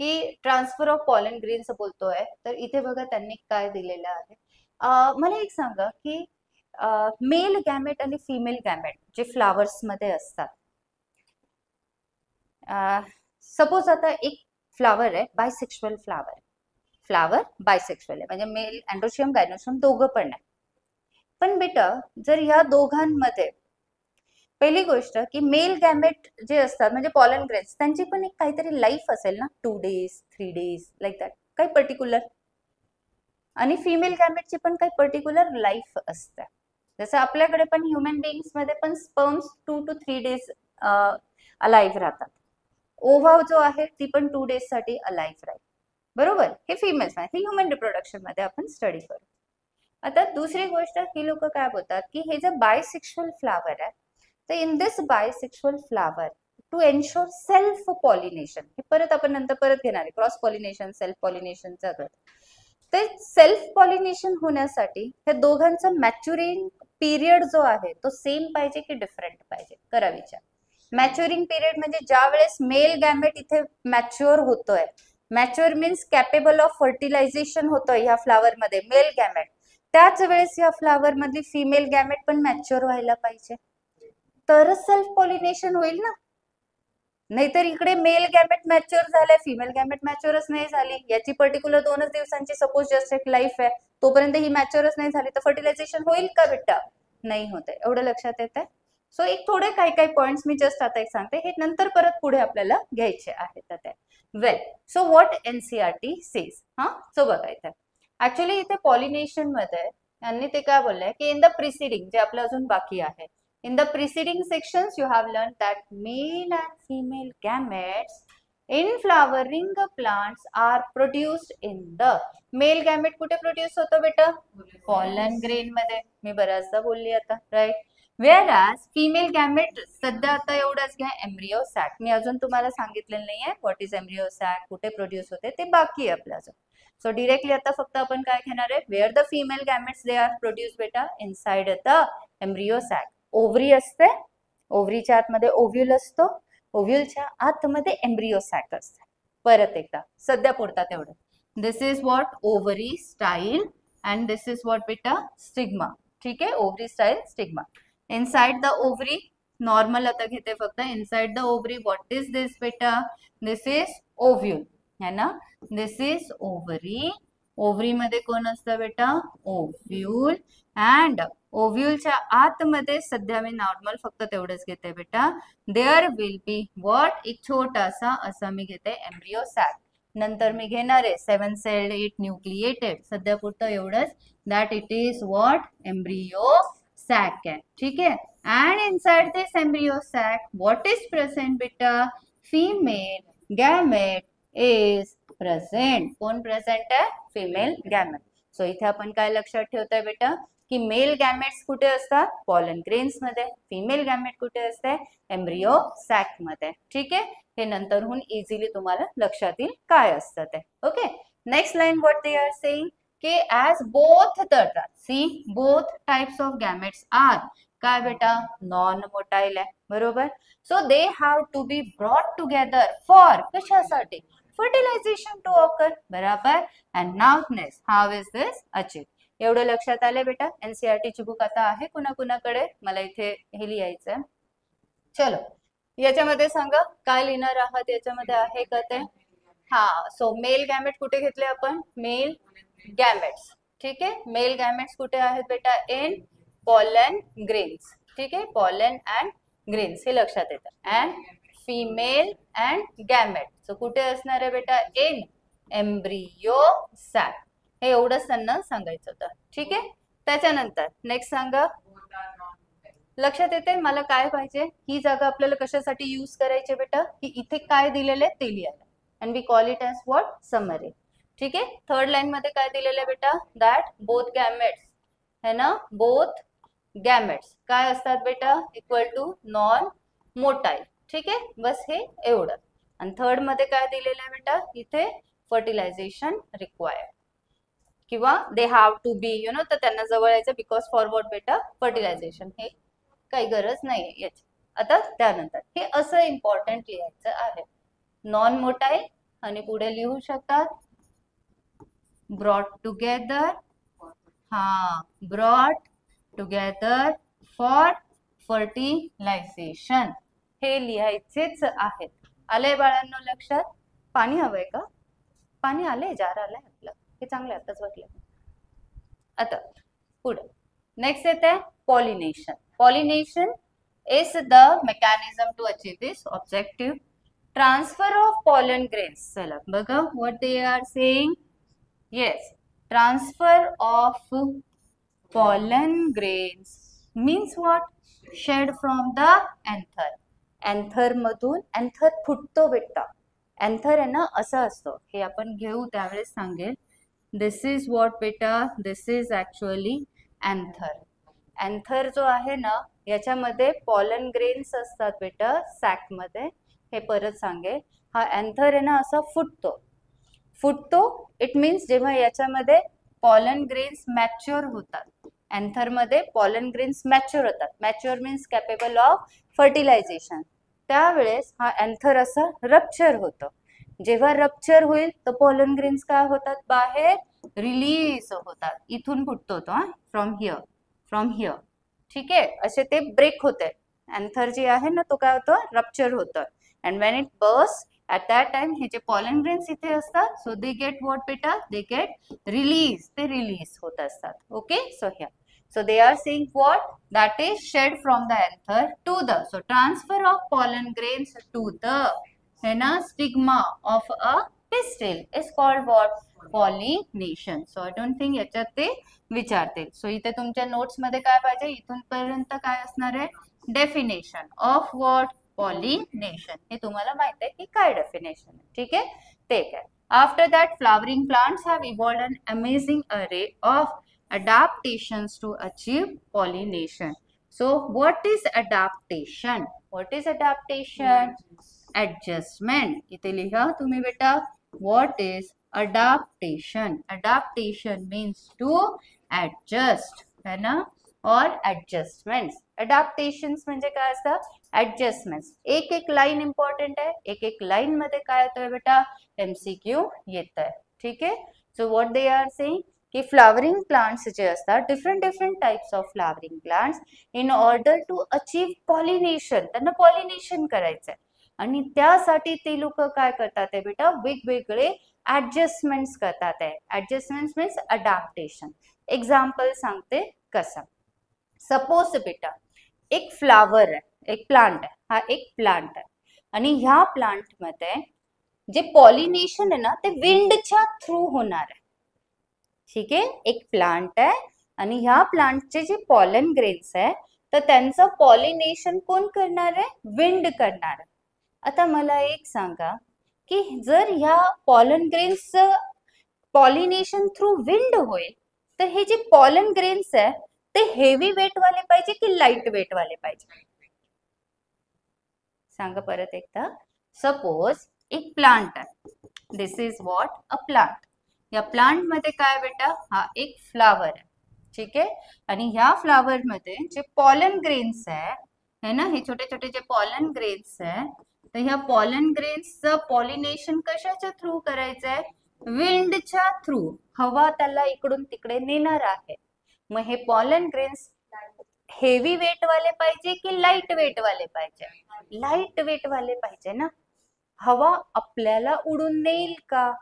की ट्रान्सफर ऑफ पॉलन ग्रेन्स बोलतोय तर इथे बघा त्यांनी काय दिलेलं आहे. मला एक सांगा की मेल गॅमेट आणि फिमेल गॅमेट जे फ्लावर्स मध्ये असतात, सपोज आता एक फ्लावर आहे बायसेक्शुअल फ्लावर बायसेक्शुअल आहे म्हणजे मेल अँड्रोशियम गायनोशियम दोघं पण आहे. पण बेटा जर या दोघांमध्ये पहिली गोष्ट की मेल गॅमेट जे असतात म्हणजे पॉलन ग्रेन्स त्यांची पण एक काहीतरी लाईफ असेल ना, 2 days 3 days लाईक दॅट, काही पर्टिक्युलर. आणि फिमेल गॅमेटची पण काही पर्टिक्युलर लाईफ असते. जसं आपल्याकडे पण ह्युमन बिंग्स मध्ये पण स्पर्म्स 2 to 3 days अलाइव्ह राहतात. ओव्हा जो आहे ती पण 2 days साठी अलाइव्ह राहील. बरोबर? हे फिमेल्स हे ह्युमन रिप्रोडक्शन मध्ये आपण स्टडी करू. आता दुसरी गोष्ट ही लोक काय बोलतात की हे जे बायसेक्शुअल फ्लावर आहे तर in this bisexual flower to ensure self pollination, हे परत आपण नंतर परत घेणार आहे, क्रॉस पॉलिनेशन सेल्फ पॉलिनेशन सगळं. ते सेल्फ पॉलिनेशन होण्यासाठी हे दोघांचं मॅच्युरिंग पीरियड जो आहे तो सेम पाहिजे की डिफरंट पाहिजे? करा विचार. मॅच्युरिंग पीरियड म्हणजे ज्या वेळेस मेल गॅमेट इथे मॅच्युअर होतोय, mature means capable of fertilisation होतोय ह्या फ्लावर मध्ये मेल गॅमेट, त्याच वेळेस या फ्लावर मधली फिमेल गॅमेट पण मॅच्युअर व्हायला पाहिजे तरच सेल्फ पॉलिनेशन होईल ना. नाहीतर इकडे मेल गॅमेट मॅच्युअर झालाय, फिमेल गॅमेट मॅच्युअरच नाही झाली, याची पर्टिक्युलर 2च दिवसांची सपोज जस्ट एक लाईफ आहे, तोपर्यंत ही मॅच्युअरच नाही झाली तर फर्टिलायझेशन होईल का बेटा? नाही होत आहे. एवढं लक्षात येत आहे? सो एक थोडे काही पॉइंट्स मी जस्ट आता एक सांगते, हे नंतर परत पुढे आपल्याला घ्यायचे आहेत आता. Well, so what NCERT says. So बघा इथे ऍक्च्युली इथे पॉलिनेशन मध्ये यांनी ते काय बोललंय की इन द प्रिसिडिंग, जे आपलं अजून बाकी आहे, in the preceding sections you have learned that male and female gametes in flowering plants are produced in the male gamete कुठे प्रोड्यूस होतो बेटा? पॉलन ग्रेन मध्ये. मी बऱ्याचदा बोलली आता, राईट. whereas female gamete सध्या आता एवढंच घ्या, एम्ब्रियो सॅक. मी अजून तुम्हाला सांगितलेलं नाहीये व्हॉट इज एम्ब्रियो सॅक, कुठे प्रोड्यूस होते ते बाकी आहे आपलं अजून. सो डिरेक्टली आता फक्त आपण काय घेणार आहे, where the female gametes they are produce बेटा inside the embryo sac. Ovary असते, ओव्हरीच्या आतमध्ये ओव्ह्यूल असतो, ओव्ह्यूलच्या आतमध्ये एम्ब्रियो सॅक असते. परत एकदा सध्या पुरतात एवढं. This is what ovary style and this is what बेटा स्टिग्मा. ठीक आहे, ovary style stigma. Inside the ovary normal आता घेते फक्त. Inside the ovary what is this बेटा? दिस इज ओव्ह्यूल है ना. दिस इज ओव्हरी. ओव्हरी मध्ये कोण असतं बेटा? ओव्ह्यूल. अँड ओव्ह्यूलच्या आतमध्ये सध्या मी नॉर्मल फक्त तेवढंच घेते बेटा. देअर विल बी व्हॉट, एक छोटासा असा मी घेते एम्ब्रियो सॅक. नंतर मी घेणार आहे 7 सेल्ड 8 न्यूक्लिएटेड. सध्या पुरतं एवढंच, that it is what embryo sac आहे. ठीक आहे. And inside this embryo sac what is present बेटा? Female gamete is present. कोण प्रेझेंट आहे? Female gamete. सो इथे आपण काय लक्षात ठेवतोय बेटा की मेल गॅमेट्स कुठे असतात? पॉलन ग्रेन्स मध्ये. फिमेल गॅमेट कुठे असते? एम्ब्रियो सॅक मध्ये. ठीक आहे, हे नंतरहून इझिली तुम्हाला लक्षात येईल काय असतं ते. Okay, next line what they are saying की as both the see both types of gametes are काय बेटा? नॉन मोटाईल आहे, बरोबर. So they have to be brought together for कशासाठी? फर्टिलायझेशन टू ऑकर, बरोबर. And now next how is this achieved. एवढं लक्षात आलंय बेटा. एनसीईआरटी ची बुक आता आहे कुणाकुणाकडे? मला इथे हे लिहायचंय. चलो, याच्यामध्ये सांगा काय लिहिणार आहात, याच्यामध्ये आहे का ते? सो मेल गॅमेट कुठे घेतले आपण? Male gametes. ठीक आहे, मेल गॅमेट्स कुठे आहेत बेटा? In pollen grains. ठीक आहे, पॉलन अँड ग्रेन्स हे लक्षात येतं. And female and gamete so कुठे असणार आहे बेटा? In embryo sac. हे एवढंच त्यांना सांगायचं होतं. ठीक आहे, त्याच्यानंतर नेक्स्ट सांगा. लक्षात येते मला काय पाहिजे? ही जागा आपल्याला कशासाठी यूज करायची बेटा? की इथे काय दिलेलं आहे ते लिहायला. And we call it as what? Summary. ठीक आहे, थर्ड लाईन मध्ये काय दिलेलं आहे बेटा? दॅट बोथ गॅमेट्स है ना, बोथ गॅमेट्स काय असतात बेटा? Equal to non motile. ठीक आहे, बस हे एवढं. आणि थर्ड मध्ये काय दिलेलं आहे बेटा? इथे फर्टिलायझेशन रिक्वायर्ड किंवा they have to be you know, तर त्यांना जवळ यायचं बिकॉज फॉरवर्ड बेटा फर्टिलायझेशन. हे काही गरज नाही याची. आता त्यानंतर हे असं इम्पॉर्टंट लिहायचं आहे. नॉन मोटाईल आणि पुढे लिहू शकतात brought together. Brought together for fertilization हे लिहायचेच आहेत. आलंय बाळांनो लक्षात? पाणी हवंय का? पाणी आलंय, जार आलंय आपलं, हे चांगलं आताच वाटलं. आता पुढे नेक्स्ट येते pollination. Pollination is the mechanism to achieve this objective. Transfer of pollen grains. चला बघा what they are saying. Yes, transfer of pollen grains means what? Shed from the anther. Anther मधून एन्थर फुटतो बेटा. Anther आहे ना असं असतं, हे आपण घेऊ त्यावेळेस सांगेल. दिस इज व्हॉट बेटा? This is actually anther. Anther जो आहे ना याच्यामध्ये पॉलन ग्रेन्स असतात बेटा सॅक मध्ये. हे परत सांगेल. हा एन्थर आहे ना असा फुटतो. इट मीन्स जेव्हा याच्यामध्ये पॉलन ग्रेन्स मॅच्युअर होतात. एन्थर मध्ये पॉलन ग्रेन्स मॅच्युअर होतात. Mature means capable of fertilization. त्यावेळेस हा एन्थर असा रप्चर होतं. जेव्हा रप्चर होईल तर पॉलन ग्रेन्स काय होतात? बाहेर रिलीज होतात. इथून फुटतो तो, फ्रॉम हिअर. ठीक आहे, असे ते ब्रेक होते. एन्थर जे आहे ना तो काय होतं? रप्चर होतं. And when it burst at that time हे जे पॉलन ग्रेन्स इथे असतात सो दे गेट व्हॉट बेटा? They get release. ते रिलीज होत असतात. Okay, so here So they are saying what? That is shed from the anther to the. So transfer of pollen grains to the stigma of a pistil is called what? Pollination. So I don't think याच्यात ते विचारतील. So इथे तुमच्या notes मध्ये काय पाहिजे? इथून पर्यंत काय असणार आहे? Definition of what? पॉलिनेशन. हे तुम्हाला माहित आहे की काय डेफिनेशन आहे. ठीक आहे? ते काय? After that, flowering plants have evolved an amazing array of adaptations to achieve pollination. So what is adaptation? What is adaptation? Adjustment. इथे लिहा तुम्ही बेटा. What is adaptation? Adaptation means to adjust, है ना? और adjustments. Adaptations म्हणजे काय असतं? Adjustments. एक एक लाइन इम्पॉर्टंट आहे. एक एक लाइन मध्ये काय येतोय बेटा? MCQ येत आहे. ठीक आहे? So what they are saying की फ्लावरिंग प्लांट्स जे असतात, different types of flowering plants, in order to achieve pollination, त्यांना पॉलिनेशन करायचं आहे आणि त्यासाठी ते लोक काय करतात आहे बेटा? वेगवेगळे ऍडजस्टमेंट्स करतात आहे. ऍडजस्टमेंट्स मीन्स अडॅप्टेशन. एक्झाम्पल सांगते कसं. सपोज बेटा एक फ्लावर आहे, एक प्लांट आहे, हा एक प्लांट आहे आणि ह्या प्लांट मध्ये जे पॉलिनेशन आहे ना ते विंडच्या थ्रू होणार आहे. ठीक आहे? एक प्लांट आहे आणि ह्या प्लांटचे जे पॉलन ग्रेन्स आहे तर त्यांचं पॉलिनेशन कोण करणार आहे? विंड करणार आहे. आता मला एक सांगा की जर ह्या पॉलन ग्रेन्सचं पॉलिनेशन थ्रू विंड होईल तर हे जे पॉलन ग्रेन्स आहे ते हेवी वेट वाले पाहिजे की लाइट वेट वाले पाहिजे? सांगा परत एकदा. सपोज एक प्लांट आहे. This is what? A plant. या प्लांट मध्ये काय बेटा? हा एक फ्लावर आहे. ठीक आहे? आणि ह्या फ्लावर मध्ये जे पॉलन ग्रेन्स आहे ना, हे छोटे छोटे जे पॉलन ग्रेन्स आहे, तर ह्या पॉलन ग्रेन्सचं पॉलिनेशन कशाच्या थ्रू करायचं आहे? विंडच्या थ्रू. हवा त्याला इकडून तिकडे नेणार आहे. मग हे पॉलन ग्रेन्स हेवी वेट वाले पाहिजे की लाइट वेट वाले पाहिजे? लाइट वेट वाले पाहिजे ना. हवा आपल्याला उडून नेईल का?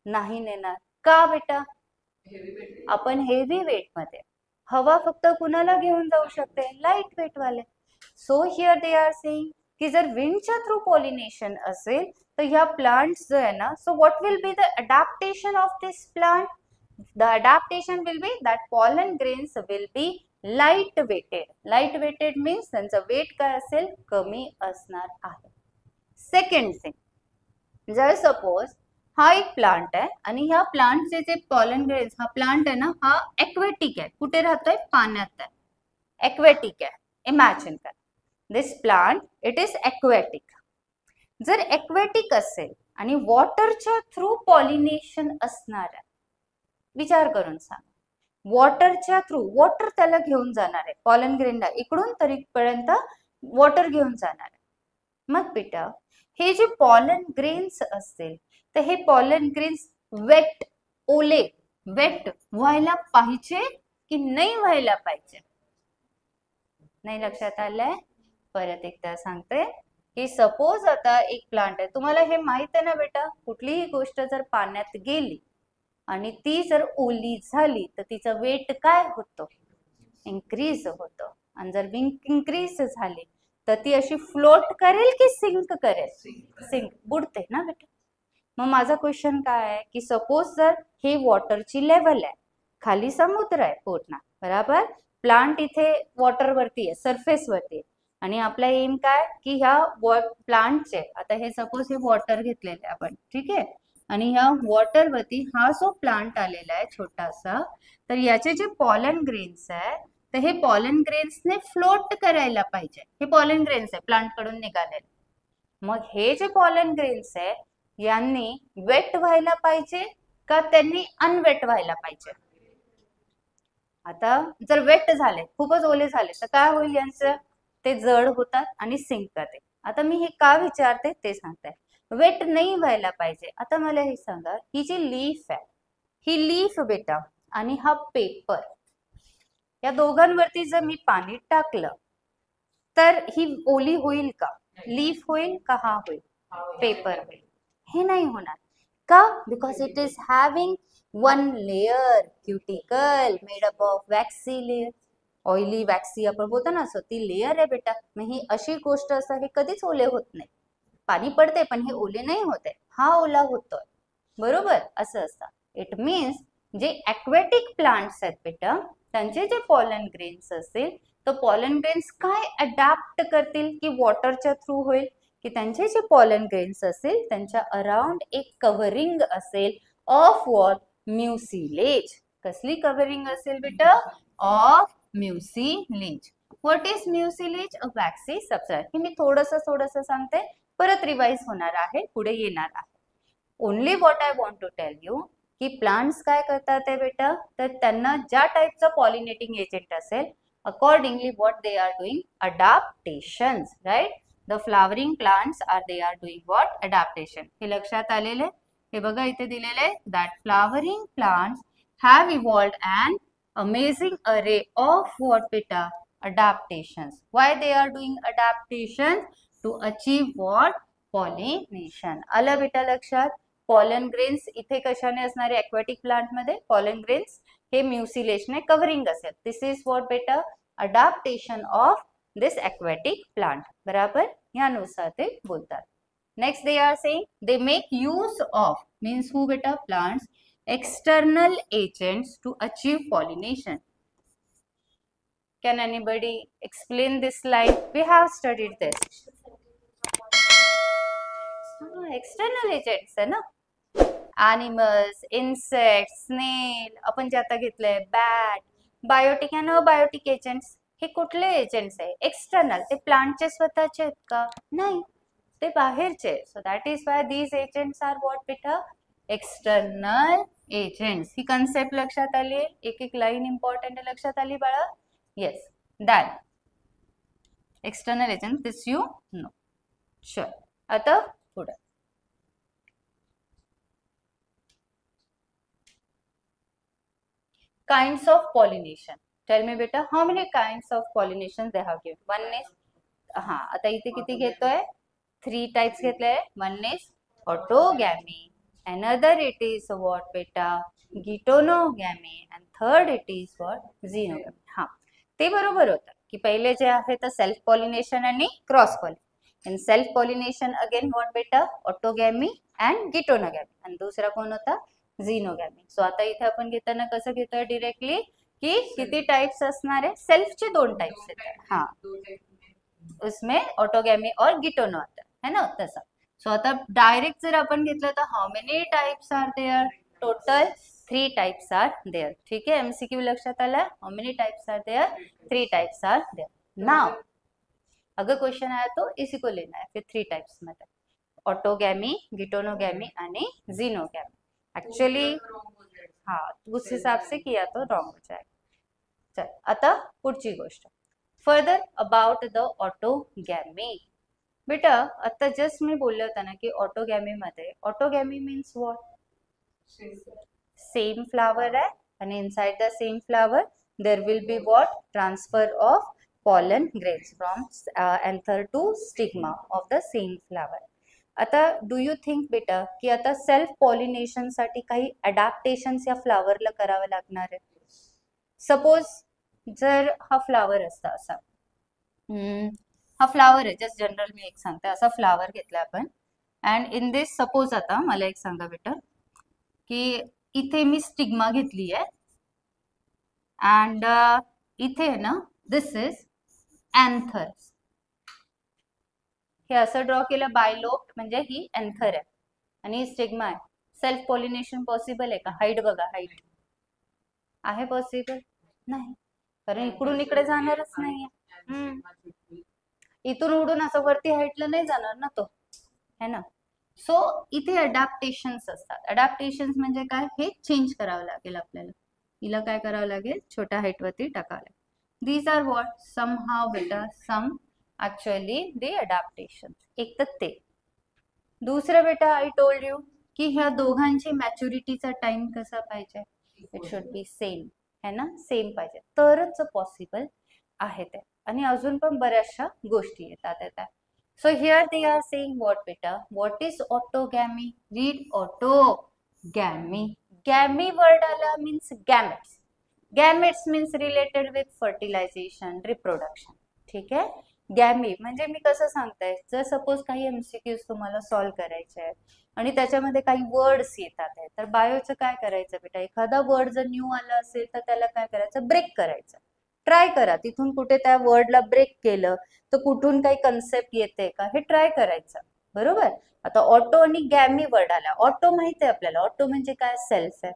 नाही नेणार. का बेटा? आपण हेवी वेट मध्ये. हवा फक्त कुणाला घेऊन जाऊ शकते? लाइट वेट वाले. So here they are saying की जर विंडच्या थ्रू पॉलिनेशन असेल तर ह्या प्लांट्स जो आहे ना, so what will be the adaptation of this plant? The adaptation will be that pollen grains will be light weighted. Light weighted means त्यांचं weight काय असेल? कमी असणार आहे. सेकंड थिंग, जर सपोज हा एक प्लांट आहे आणि ह्या प्लांटचे जे पॉलन ग्रेन्स, हा प्लांट आहे ना हा एक्वेटिक आहे. कुठे राहतोय? पाण्यात आहे. एक्वेटिक आहे. इमॅजिन करा. दिस प्लांट इट इज एक्वेटिक. जर एक्वेटिक असेल आणि वॉटरच्या थ्रू पॉलिनेशन असणार आहे, विचार करून सांग. वॉटरच्या थ्रू, वॉटर त्याला घेऊन जाणार आहे पॉलन ग्रेनला, इकडून तरीपर्यंत वॉटर घेऊन जाणार आहे. मग बेटा हे जे पॉलन ग्रेन्स असतील तर हे पॉलन ग्रेन्स वेट, ओले, वेट व्हायला पाहिजे की नाही व्हायला पाहिजे? नाही लक्षात आलंय? परत एकदा सांगते की सपोज आता एक प्लांट आहे. तुम्हाला हे माहित आहे ना बेटा, कुठलीही गोष्ट जर पाण्यात गेली आणि ती जर ओली झाली तर तिचं वेट काय होतं? इन्क्रीज होतं. आणि जर इन्क्रीज झाली तर ती अशी फ्लोट करेल की सिंक करेल? सिंक, बुडते ना बेटा. मग माझा क्वेश्चन काय आहे की सपोज जर हे वॉटरची लेवल आहे, खाली समुद्र आहे पूर्ण, बरोबर? प्लांट इथे वॉटर वरती आहे, सरफेस वरती आहे आणि आपला एम काय की ह्या प्लांटचे, आता हे सपोज हे वॉटर घेतलेले आपण, ठीक आहे, आणि ह्या वॉटर वरती हा जो प्लांट आलेला आहे छोटासा, तर याचे जे पॉलन ग्रेन्स आहे तर हे पॉलन ग्रेन्सने फ्लोट करायला पाहिजे. हे पॉलन ग्रेन्स आहे प्लांट कडून निघालेले. मग हे जे पॉलन ग्रेन्स आहे यांनी वेट व्हायला पाहिजे का त्यांनी अनवेट व्हायला पाहिजे? आता जर वेट झाले, खूपच ओले झाले तर काय होईल यांचं? ते जड होतात आणि सिंक करते. आता मी हे का विचारते ते सांगते. वेट नाही व्हायला पाहिजे. आता मला हे सांगा, ही जी लीफ आहे, ही लीफ बेटा आणि हा पेपर, या दोघांवरती जर मी पाणी टाकलं तर ही ओली होईल का? लीफ होईल का हा होईल? पेपर होईल. हे नाही होणार. का? Because it is having one layer, cuticle made up of waxy layer. Oily waxy आपण बोलतो ना, असं ती लेअर आहे बेटा. मग ही अशी गोष्ट असं, हे कधीच ओले होत नाही. पाणी पडते पण हे ओले नाही होते, हा ओला होतोय, बरोबर, असं असतं. इट मीन्स जे ॲक्वॅटिक प्लांट्स आहेत बेटा, त्यांचे जे पॉलन ग्रेन्स असतील, तर पॉलन ग्रेन्स काय अडॅप्ट करतील की वॉटरच्या थ्रू होईल, की त्यांचे जे पॉलन ग्रेन्स असतील त्यांच्या अराउंड एक कव्हरिंग असेल ऑफ व्हॉट, म्युसिलेज. कसली कव्हरिंग असेल बेटा? Of mucilage. What is mucilage? A waxy substance. हे मी थोडंसं सांगते, परत रिवाइज होणार आहे, पुढे येणार आहे. Only what I want to tell you की प्लांट्स काय करतात आहे बेटा, तर त्यांना ज्या टाईपचं पॉलिनेटिंग एजंट असेल, accordingly what they are doing, adaptations, right. The flowering plants are they are doing what, adaptation. हे लक्षात आलेले? हे बघा इथे दिलेले, that flowering plants have evolved and amazing array of what बेटा, adaptations. Why they are doing adaptations? To achieve what? Pollination. आलं बेटा लक्षात? पॉलन ग्रेन्स इथे कशाने असणार आहे? ॲक्वॅटिक प्लांट मध्ये पॉलन ग्रेन्स हे म्युसिलेजने कव्हरिंग असेल. दिस इज व्हॉट बेटा, adaptation of this aquatic plant. बराबर, यानुसार ते बोलतात. Next they are saying they make use of, means who बेटा, plants, external agents to achieve pollination. Can anybody explain this line? We have studied this. External agents है ना, animals, insects, snail, आपण जे आता घेतलंय bat, बायोटिक आणि abiotic agents. हे कुठले एजंट्स आहे? एक्सटर्नल. ते प्लांटचे स्वतःचे आहेत का? नाही, ते बाहेरचे. So that is why these agents are what बेटा, एक्सटर्नल एजंट्स. ही कन्सेप्ट लक्षात आली? एक एक लाईन इम्पॉर्टंट लक्षात आली बाळा? Yes, then external agents, this you know. Sure. आता पुढे kinds of pollination. Tell me beta, how many kinds of pollination they have given? One is, हा आता इथे किती घेतोय? 3 types घेतले. One is autogamy, another it is what beta, geitonogamy, and third it is what, xenogamy. हा, ते बरोबर होतं की पहिले जे आहे तर सेल्फ पॉलिनेशन आणि cross pollination. In self pollination again what बेटा, ऑटोगॅमी अँड गिटोनोगॅमी, आणि दुसरा कोण होता? झिनोगॅमी. सो आता इथे आपण घेताना कसं घेतोय डिरेक्टली की किती टाइप्स असणार आहे? सेल्फचे 2 टाइप्स येतात. हा, उसमें ऑटोगॅमी और गिटोनो आता है ना, तसा. सो आता डायरेक्ट जर आपण घेतलं तर how many types are there? Total 3 types are there. ठीक है, एमसीक्यू लक्षात आला? How many types are there? 3 types are there. Now अगर क्वेश्चन आया तो इसी को लेना है फिर 3 टाइप्स में, ऑटोगॅमी, गिटोनोगॅमी आणि झिनोगॅमी. एक्चुअली हाँ, उस हिसाब से किया तो रॉन्ग हो जाएगा. चल आता पुढची गोष्ट, फर्दर अबाउट द ऑटोगॅमी. बेटा आता जस्ट मी बोलले होता ना की ऑटोगॅमी मध्ये, ऑटोगॅमी मीन्स व्हॉट, सेम फ्लावर आहे आणि inside the same flower there will be what, transfer of pollen grains from anther to stigma of the same flower. आता डू यू थिंक बेटा की आता सेल्फ पॉलिनेशन साठी काही अडॅप्टेशन्स या फ्लावरला करावे लागणार आहे? सपोज जर हा फ्लावर असता असा, हा फ्लावर आहे, जस्ट जनरल मी एक सांगते, असा फ्लावर घेतला आपण अँड इन दिस सपोज, आता मला एक सांगा बेटा की इथे मी स्टिग्मा घेतली आहे अँड इथे आहे ना, दिस इज एंथर्स. हे असं ड्रॉ केलं बायलोब, म्हणजे ही एंथर आहे आणि स्टिग्मा आहे. सेल्फ पॉलिनेशन पॉसिबल आहे का? हाईट बघा, हाईट आहे पॉसिबल? नाही, कारण इकडून इकडे जाणारच नाहीये. इथून उडून असं वरती हाईटला नाही जाणार ना तो, है ना. सो इथे अडॅप्टेशन्स असतात. अडॅप्टेशन्स म्हणजे काय? हे चेंज करावं लागेल आपल्याला. हिला काय करावं लागेल? छोट्या हाईट वरती टाकावं लागेल. These are what? Somehow बेटा, some actually the adaptations. एक तर ते. दुसरं बेटा, I told you की ह्या दोघांची मॅच्युरिटीचा टाइम कसा पाहिजे? इट शुड बी सेम, है ना, सेम पाहिजे तरच पॉसिबल आहे ते. आणि अजून पण बऱ्याचशा गोष्टी येतात. So here they are saying what बेटा, what is autogamy? Read autogamy. Gamy word आला means gametes. Gametes means related with fertilization, reproduction. ठीक आहे. गॅमी म्हणजे मी कसं सांगताय, जर सपोज काही एमसीक्यूज तुम्हाला सॉल्व्ह करायचे आहेत आणि त्याच्यामध्ये काही वर्ड्स येतात आहे, तर बायोचं काय करायचं बेटा, एखादा वर्ड जर न्यू आला असेल तर त्याला काय करायचं, ब्रेक करायचं. ट्राय करा, तिथून कुठे त्या वर्डला ब्रेक केलं तर कुठून काही कन्सेप्ट येते का हे ट्राय करायचं. बरोबर. आता ऑटो आणि गॅमी वर्ड आला. ऑटो माहिती आहे आपल्याला, ऑटो म्हणजे काय, सेल्फ आहे.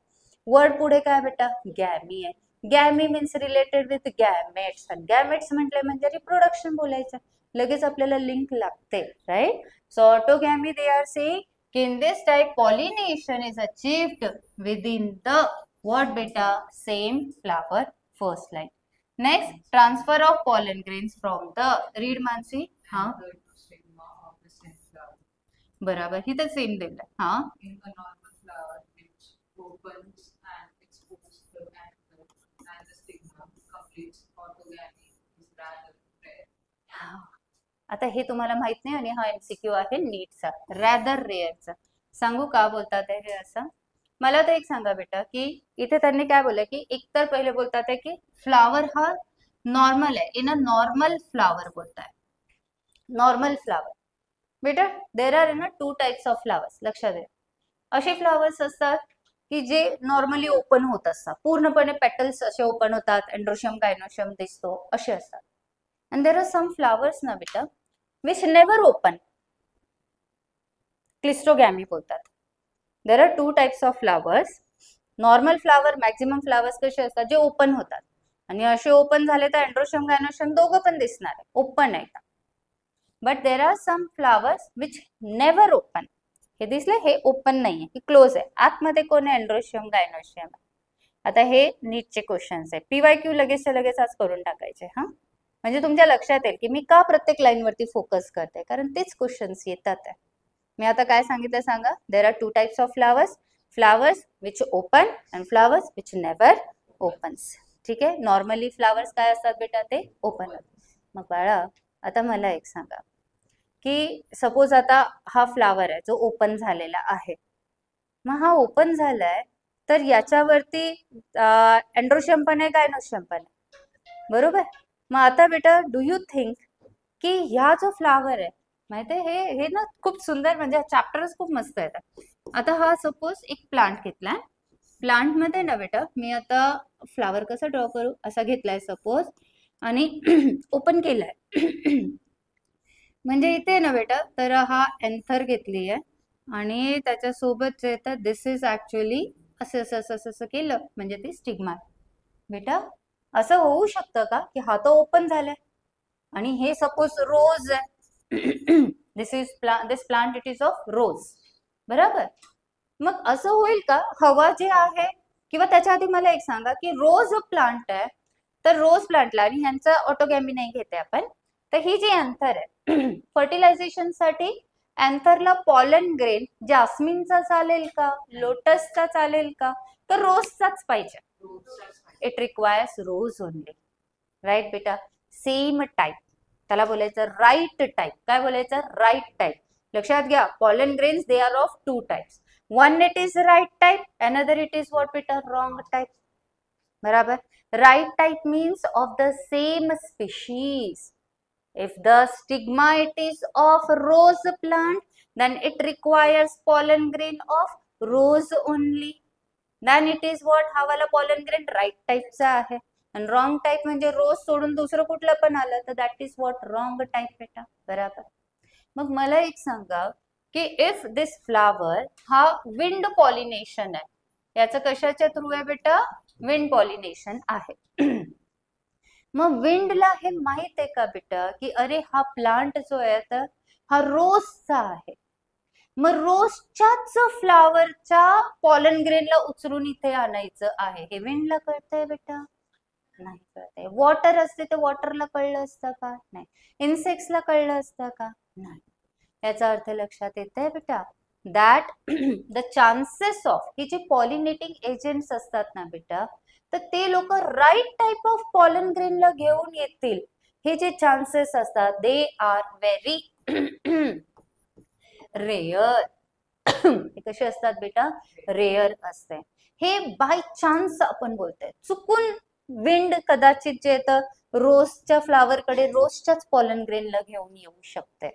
वर्ड पुढे काय बेटा, गॅमी आहे. Gamy means related with gametes, आणि गॅमेट्स म्हटले म्हणजे रिप्रोडक्शन बोलायचं. लगेच आपल्याला लिंक लागते, right. So autogamy they are saying की in this type pollination is achieved within the what बेटा, same flower first line. Next, transfer of pollen grains from the, read Mansi. हा बराबर, ही तर सेम दिलं. हा In a normal flower which opens and exposes the anther and the stigma, complete orthogamy is rather rare. आता हे तुम्हाला माहित नाही आणि हा एमसीक्यू आहे नीटचा, रॅदर रेअरचा. सांगू का बोलतात हे असं. मला तर एक सांगा बेटा की इथे त्यांनी काय बोललं की एकतर पहिले बोलतात आहे की फ्लावर हा नॉर्मल आहे, इन अ नॉर्मल फ्लावर बोलताय. नॉर्मल फ्लावर बेटा, देर आर ना 2 टाइप्स ऑफ फ्लावर्स. लक्षात द्या, असे फ्लावर्स असतात की जे नॉर्मली ओपन होत असतात, पूर्णपणे पेटल्स असे ओपन होतात, एंड्रोशियम गायनोशियम दिसतो, असे असतात. and there are some flowers ना बेटा which never open, क्लिस्टोगॅमी बोलतात. there are 2 types of flowers. Normal flower, maximum flowers कसे असतात, जे ओपन होतात, आणि असे ओपन झाले तर एंड्रोशियम गायनोशियम दोघं पण दिसणार आहे, ओपन आहे. But there are some flowers which never open. हे दिसले, हे ओपन नाहीये, हे क्लोज आहे. आतमध्ये कोण आहे, एंड्रोशियम गायनोशियम. आता हे नीटचे क्वेश्चन्स आहे, पीवायक्यू लगेच आज करून टाकायचे. हा म्हणजे तुमच्या लक्षात येईल की मी का प्रत्येक लाईन वरती फोकस करते, कारण तेच क्वेश्चन्स येतात आहे. मी आता काय सांगितलं सांगा, there are 2 types of flowers, flowers which open and flowers which never opens. ठीक आहे. नॉर्मली फ्लावर्स काय असतात बेटा, ते ओपन असतात. मग बाळा आता मला एक सांगा की सपोज आता हा फ्लावर आहे जो ओपन झालेला आहे. मग हा ओपन झालाय तर याच्यावरती एंड्रोशियम पण आहे, गायनोशियम पण आहे. बरोबर. मग आता बेटा डू यू थिंक की ह्या जो फ्लावर आहे, माहिती आहे हे ना खूप सुंदर, म्हणजे चॅप्टरच खूप मस्त आहे. आता हा सपोज एक प्लांट घेतलाय. प्लांट मध्ये ना बेटा मी आता फ्लावर कसा ड्रॉ करू, असा घेतलाय सपोज आणि ओपन केलाय. म्हणजे इथे ना बेटा तर हा एंथर घेतली आहे आणि त्याच्यासोबत जे तर दिस इज ऍक्च्युअली असं असं असं असं केलं म्हणजे ती स्टिग्मा. बेटा असं होऊ शकतं का की हा तो ओपन झालाय आणि हे सपोज रोज आहे. This plant it is of rose. बरोबर. मग असं होईल का, हवा जे आहे, किंवा त्याच्या आधी मला एक सांगा की रोज प्लांट आहे, तर रोज प्लांटला आणि ह्यांचा ऑटोगॅमी नाही घेते आपण, तर ही जी अँथर आहे फर्टिलायझेशन साठी अँथरला पॉलन ग्रेन जास्मिनचा चालेल का, लोटसचा चालेल का, तर रोजचाच पाहिजे. इट रिक्वायर्स रोज ओनली. राईट बेटा. सेम टाईप, त्याला बोलायचं राईट टाईप. काय बोलायचं, राईट टाईप. लक्षात घ्या, pollen grains they are of 2 types. one it is right type, another it is what beta, wrong type. बराबर. right type means of the same species. If the stigma it is of rose plant, then it requires pollen grain of rose only. Then it is what, हा वाला pollen grain right type चा आहे. and wrong type म्हणजे रोज सोडून दुसरं कुठलं पण आलं तर that is what, wrong type बेटा. बराबर. मग मला एक सांगा की इफ दिस फ्लावर हा विंड पॉलिनेशन आहे, याचं कशाच्या थ्रू आहे बेटा, विंड पॉलिनेशन आहे. मग विंडला हे माहित आहे का बेटा की अरे हा प्लांट जो आहे तर हा रोजचा आहे, मग रोजच्याच फ्लावरच्या पॉलन ग्रेनला उचलून इथे आणायचं आहे, हे विंडला कळतंय बेटा, नाही कळतंय. वॉटर असते तर वॉटरला कळलं असतं का, नाही. इन्सेक्ट्सला कळलं असतं का, नाही. याचा अर्थ लक्षात येतंय बेटा, दॅट द चान्सेस ऑफ, हे जे पॉलिनेटिंग एजंट्स असतात ना बेटा, तर ते लोक राईट टाइप ऑफ पॉलन ग्रेनला घेऊन येतील, हे जे चान्सेस असतात दे आर व्हेरी रेअर. हे कसे असतात बेटा, रेअर असते. हे बाय चान्स आपण बोलतोय, चुकून विंड कदाचित जे येतं रोजच्या फ्लावरकडे रोजच्याच पॉलन ग्रेनला घेऊन येऊ शकते.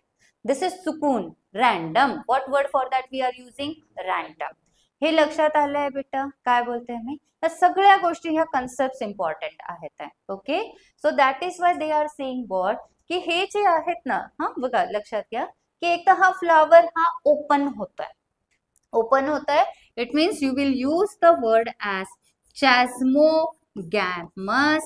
दिस इज चुकून random. What word for that we are using? Random. हे लक्षात आलंय बेटा? काय बोलते मी? या सगळ्या गोष्टी ह्या कन्सेप्ट इम्पॉर्टंट आहेत. Okay, so that is Y they are saying what, की हे जे आहेत ना, हा बघा लक्षात घ्या की एक तर हा फ्लावर हा ओपन होतोय. ओपन होतोय it means you will use the word as chasmogamous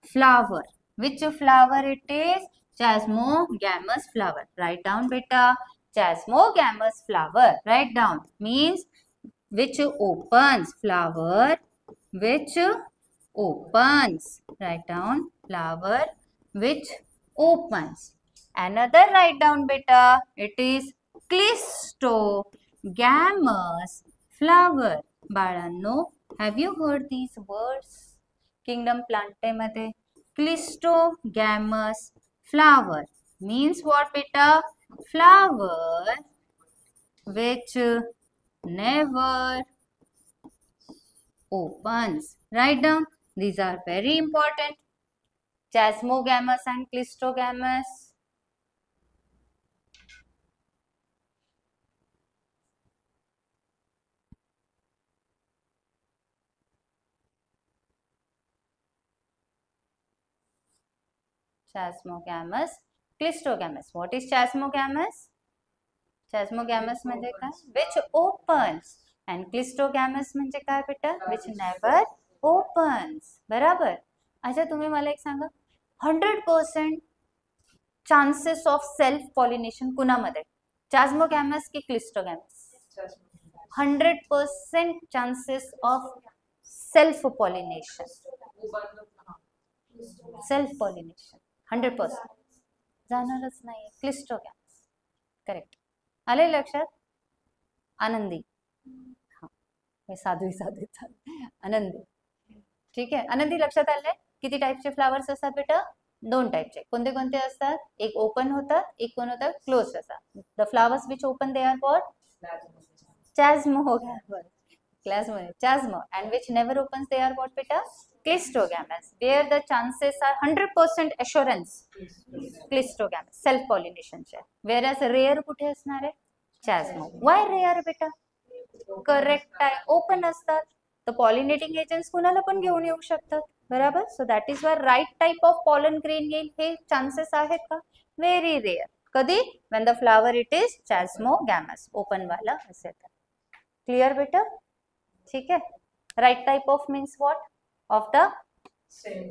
flower. Which flower it is? Chasmogamous flower. Write down beta. Chasmogamous flower. Write down. Means which opens. Flower which opens. Write down. Flower which opens. Another write down beta. It is Clistogamous flower. बाळांनो, have you heard these words? Kingdom Plantae मध्ये Clistogamous flower means what beta? Flower which never opens. Write down. These are very important. Chasmogamous and Clistogamous. Chasmogamous, Clistogamous. What is Chasmogamous? Chasmogamous म्हणजे काय? Which opens. And Clistogamous म्हणजे काय बेटा? Which never opens. बराबर. अच्छा तुम्ही मला एक सांगा, 100% चान्सेस ऑफ सेल्फ पॉलिनेशन कुणामध्ये? Chasmogamous की Clistogamous? 100% chances of self pollination. Self pollination 100% जाणारच नाही. क्लिस्टोगॅमस. करेक्ट. आले लक्षात? आनंदी. हा साधू आनंदी. ठीक आहे, आनंदी लक्षात आलंय? किती टाईपचे फ्लावर्स असतात बेटा? 2 टाईपचे. कोणते कोणते असतात? एक ओपन होतात, एक कोण होतात? क्लोज असतात. The flowers which open they are what? Chasmogamous. Chasmo. And which never opens they are what beta? Clistogamous. Where the chances are 100% assurance. Clistogamous. Self pollination. Whereas rare कुठे असणार आहे? Chasmo. Why rare beta? Correct आहे. Open असतात. The pollinating agents कुणाला पण घेऊन येऊ शकतात. बराबर? So that is why right type of pollen grain येईल हे chances आहेत का? Very rare. कधी? When the flower it is Chasmogamous. Open वाला असेल. Clear बेटा? ठीक है. Right type of means what? Of the same.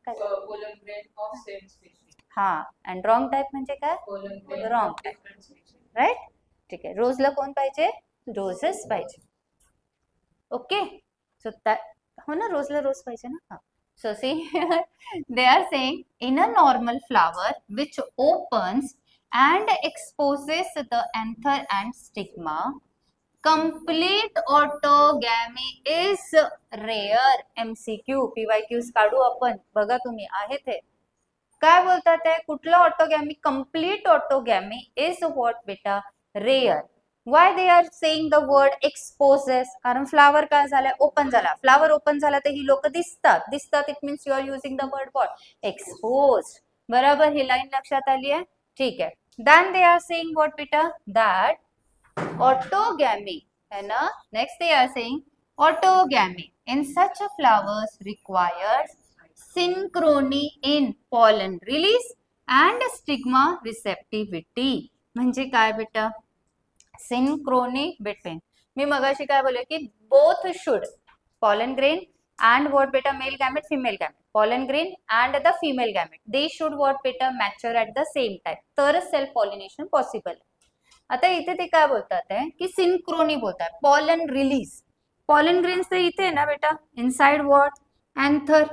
Pollen grain of same species. हाँ. And wrong type म्हणजे काय? Pollen grain Wrong of type. different species. Right? ठीक है. रोजला कोण पाहिजे? Roses पाहिजे. Okay. So that हो ना, रोजला रोज पाहिजे ना. हाँ. So see here they are saying in a normal flower which opens and exposes the anther and stigma, complete autogamy is rare. MCQ PYQs काढू आपण. बघा तुम्ही आहे ते काय बोलतात ते? कुठलं ऑटोगॅमी? कंप्लीट ऑटोगॅमी इज व्हॉट बेटा? Rare. Y they are saying the word exposes? कारण फ्लावर काय झालाय? ओपन झाला. फ्लावर ओपन झाला तर ही लोक दिसतात. It means you are using the word what? Expose. बरोबर, ही लाईन लक्षात आली आहे? ठीक आहे. Then they are saying what बेटा? दॅट autogamy है ना. Next they are saying autogamy in such a flowers requires synchrony in pollen release and stigma receptivity. म्हणजे काय बेटा? synchrony between. मी मगाशी काय बोलले की both should pollen grain and what beta? Male gamete, female gamete. Pollen grain and the female gamete, they should what beta? Mature at the same time. तरच self pollination possible. आता इथे ते काय बोलतात आहे की सिंक्रोनी बोलतात. Pollen release. पॉलन ग्रेन्स तर इथे ना बेटा, इनसाइड व्हॉट? अँथर.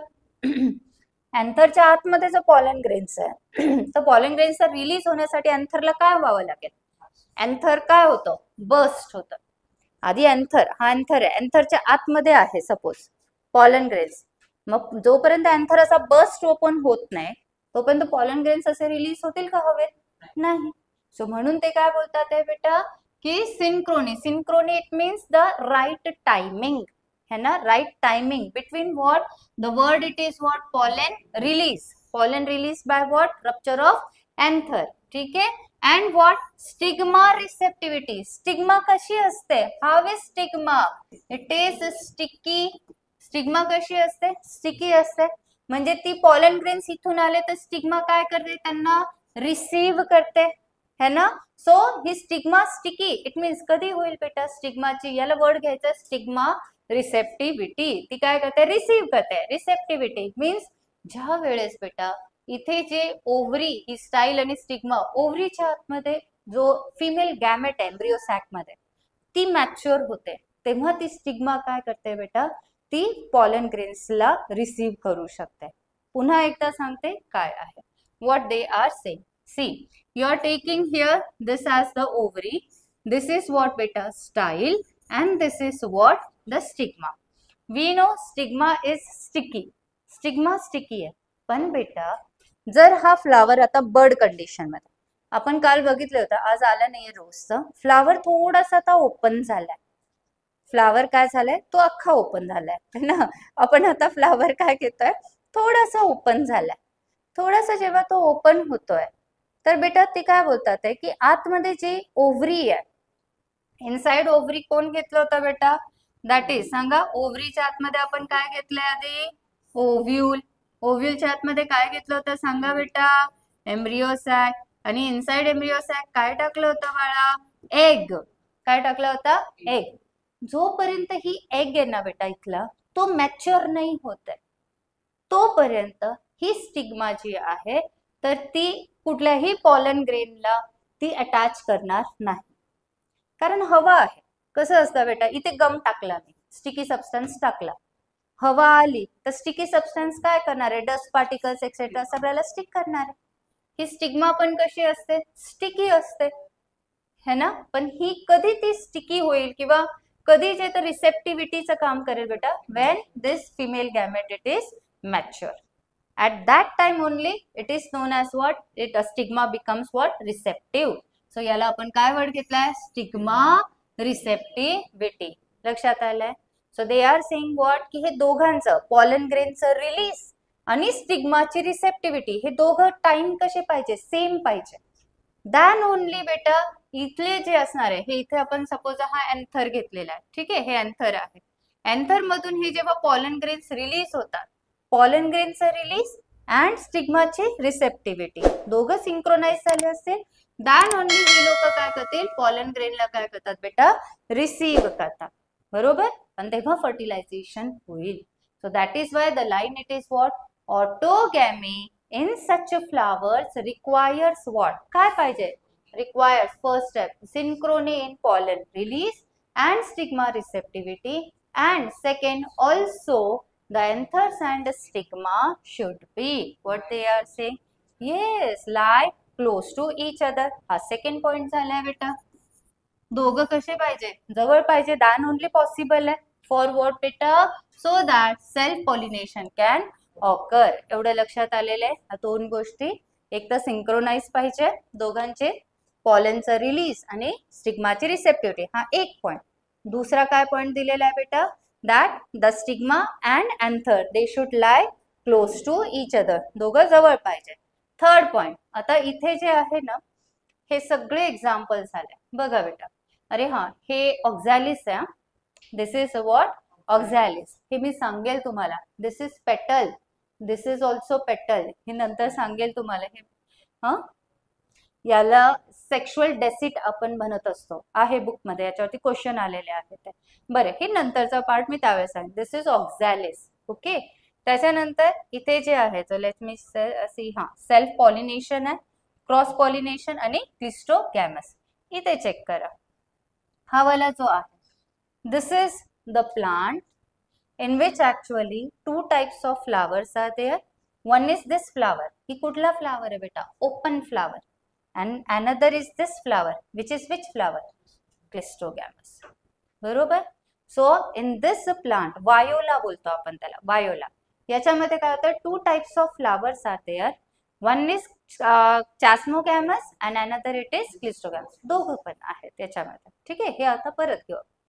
अँथरच्या आतमध्ये जो पॉलन ग्रेन्स आहे तर पॉलन ग्रेन्सचा रिलीज होण्यासाठी अँथरला काय व्हावं लागेल? अँथर काय होतं? बस्ट होतं. आधी अँथर, हा अँथर आहे, अँथरच्या आतमध्ये आहे सपोज पॉलन ग्रेन्स. मग जोपर्यंत अँथर असा बस्ट ओपन होत नाही तोपर्यंत पॉलन ग्रेन्स असे रिलीज होतील का हवेत? नाही. सो म्हणून ते काय बोलतात आहे बेटा की synchrony. Synchrony it means the right timing. है ना, right timing between what, the word it is what, pollen release by what, rupture of anther, ठीक आहे. And what, stigma receptivity. Stigma कशी असते, how is stigma, it is sticky. Stigma कशी असते, sticky असते. म्हणजे ती पॉलन ग्रेन्स इथून आले तर स्टिग्मा काय करते, त्यांना रिसीव्ह करते, है ना. So he stigma sticky, it means कधी होईल बेटा स्टिग्माची, याला वर्ड घ्यायचं स्टिग्मा रिसेप्टिव्हिटी. ती काय करते, रिसीव्ह करते. रिसेप्टिव्हिटी मीन्स ज्या वेळेस बेटा इथे जे ओव्हरी ही स्टाईल आणि स्टिग्मा, ओव्हरीच्या आतमध्ये जो फिमेल गॅमेट एम्ब्रिओ सॅक मध्ये ती मॅच्युअर होते, तेव्हा ती स्टिग्मा काय करते बेटा, ती पॉलन ग्रेन्सला रिसीव्ह करू शकते. पुन्हा एकदा सांगते काय आहे, what they are saying. See, you are taking here this as the ovary, this is what बेटा style, and this is what the stigma. We know stigma is sticky, stigma sticky आहे. पण बेटा जर हा फ्लावर आता bird condition मध्ये, आपण काल बघितलं होतं, आज आलं नाहीये रोजचं, फ्लावर थोडासा आता ओपन झालाय. फ्लावर काय झालाय, तो अख्खा ओपन झालाय ना. आपण आता फ्लावर काय घेतोय, थोडासा ओपन झालाय. थोडासा जेव्हा तो ओपन होतोय तर बेटा ते काय बोलतात आहे की आतमध्ये जी ओव्हरी आहे, इनसाइड ओव्हरी कोण घेतलं होतं बेटा, दॅट इज, सांगा, ओव्हरीच्या आतमध्ये आपण काय घेतलंय आधी, ओव्ह्यूल. ओव्ह्यूलच्या आतमध्ये काय घेतलं होतं सांगा बेटा, एम्ब्रिओ सॅक. आणि इनसाइड एम्ब्रिओ सॅक काय टाकलं होतं बाळा, एग. काय टाकला होता, एग. जोपर्यंत ही एग आहे ना बेटा इथला, तो मॅच्युअर नाही होत आहे, तोपर्यंत ही स्टिग्मा जी आहे तर ती कुठल्याही पॉलन ग्रेनला ती अटॅच करणार नाही, कारण हवा आहे. कसं असतं बेटा, इथे गम टाकला मी, स्टिकी सबस्टन्स टाकला, हवा आली तर स्टिकी सबस्टन्स काय करणार आहे, डस्ट पार्टिकल्स एक्सेट्रा सगळ्याला स्टिक करणार आहे. ही स्टिग्मा पण कशी असते, स्टिकी असते, है ना. पण ही कधी ती स्टिकी होईल किंवा कधी जे तर रिसेप्टिव्हिटीचं काम करेल बेटा, Wien this female gamete it is mature, at that time only it is known as what, it a stigma becomes what, receptive. So याला आपण काय वर्ड घेतलाय, स्टिग्मा रिसेप्टिव्हिटी. लक्षात आलंय. So they are saying what, की हे दोघांचं पॉलन ग्रेनचं रिलीज आणि स्टिग्माची रिसेप्टिव्हिटी हे दोघं टाइम कसे पाहिजे, सेम पाहिजे. दॅन ओनली बेटा इथले जे असणार आहे, हे इथे आपण सपोज हा एन्थर घेतलेला आहे, ठीक आहे, हे एन्थर आहे. एन्थर मधून हे जेव्हा पॉलन ग्रेन्स रिलीज होतात, पॉलन ग्रेनचं रिलीज अँड स्टिग्माची रिसेप्टिव्हिटी दोघं सिंक्रोनाइज झाले असतील, दॅन ओनली ही लोक काय करतील, पॉलन ग्रेनला काय करतात बेटा, रिसीव्ह करतात, बरोबर. आणि तेव्हा फर्टिलायझेशन होईल. So that is why the line it is what, autogamy in such flowers requires what, काय पाहिजे, requires first step synchrony in pollen release and stigma receptivity, and second also the anthers and the stigma should be what they are saying, yes, lie close to each other. हा second point झालाय बेटा. दोघं कसे पाहिजे, जवळ पाहिजे, than only possible आहे. For what बेटा, so that self pollination can occur. एवढं लक्षात आलेलं आहे. दोन गोष्टी, एक तर सिंक्रोनाइज पाहिजे दोघांचे, पॉलनचं रिलीज आणि स्टिग्माची रिसेप्टिव्हिटी, हा एक पॉइंट. दुसरा काय पॉइंट दिलेला आहे बेटा, that the stigma and anther they should lie close to each other. दोघं जवळ पाहिजे. थर्ड पॉइंट, आता इथे जे आहे ना हे सगळे एक्झाम्पल झाले बघा बेटा. अरे हा, हे ऑक्झॅलिस आहे, दिस इज व्हॉट, ऑक्झॅलिस. हे मी सांगेल तुम्हाला, दिस इज पेटल, दिस इज ऑल्सो पेटल, हे नंतर सांगेल तुम्हाला. हे हा, याला सेक्शुअल डेसिट आपण म्हणत असतो, आहे बुक मध्ये, याच्यावरती क्वेश्चन आलेले आहेत. बरं, हे नंतरचा पार्ट मी त्यावेळेस सांगेन. This is oxalis, okay. त्याच्यानंतर इथे जे आहे, तो लेट मी सी, हा सेल्फ पॉलिनेशन आहे, क्रॉस पॉलिनेशन आणि क्लिस्टोगॅमस. इथे चेक करा, हा वाला जो आहे, this is the plant in which actually two types of flowers are there. One is this flower, ही कुठला फ्लावर आहे बेटा, open flower. And another is this flower, which is which flower, Clistogamus, बरोबर. So in this plant, viola बोलतो आपण त्याला, viola. याच्यामध्ये काय होतं, two types of flowers are there. One is Chasmogamus and another it is Clistogamus. दोघं पण आहेत याच्यामध्ये, ठीक आहे. हे आता परत घेऊ.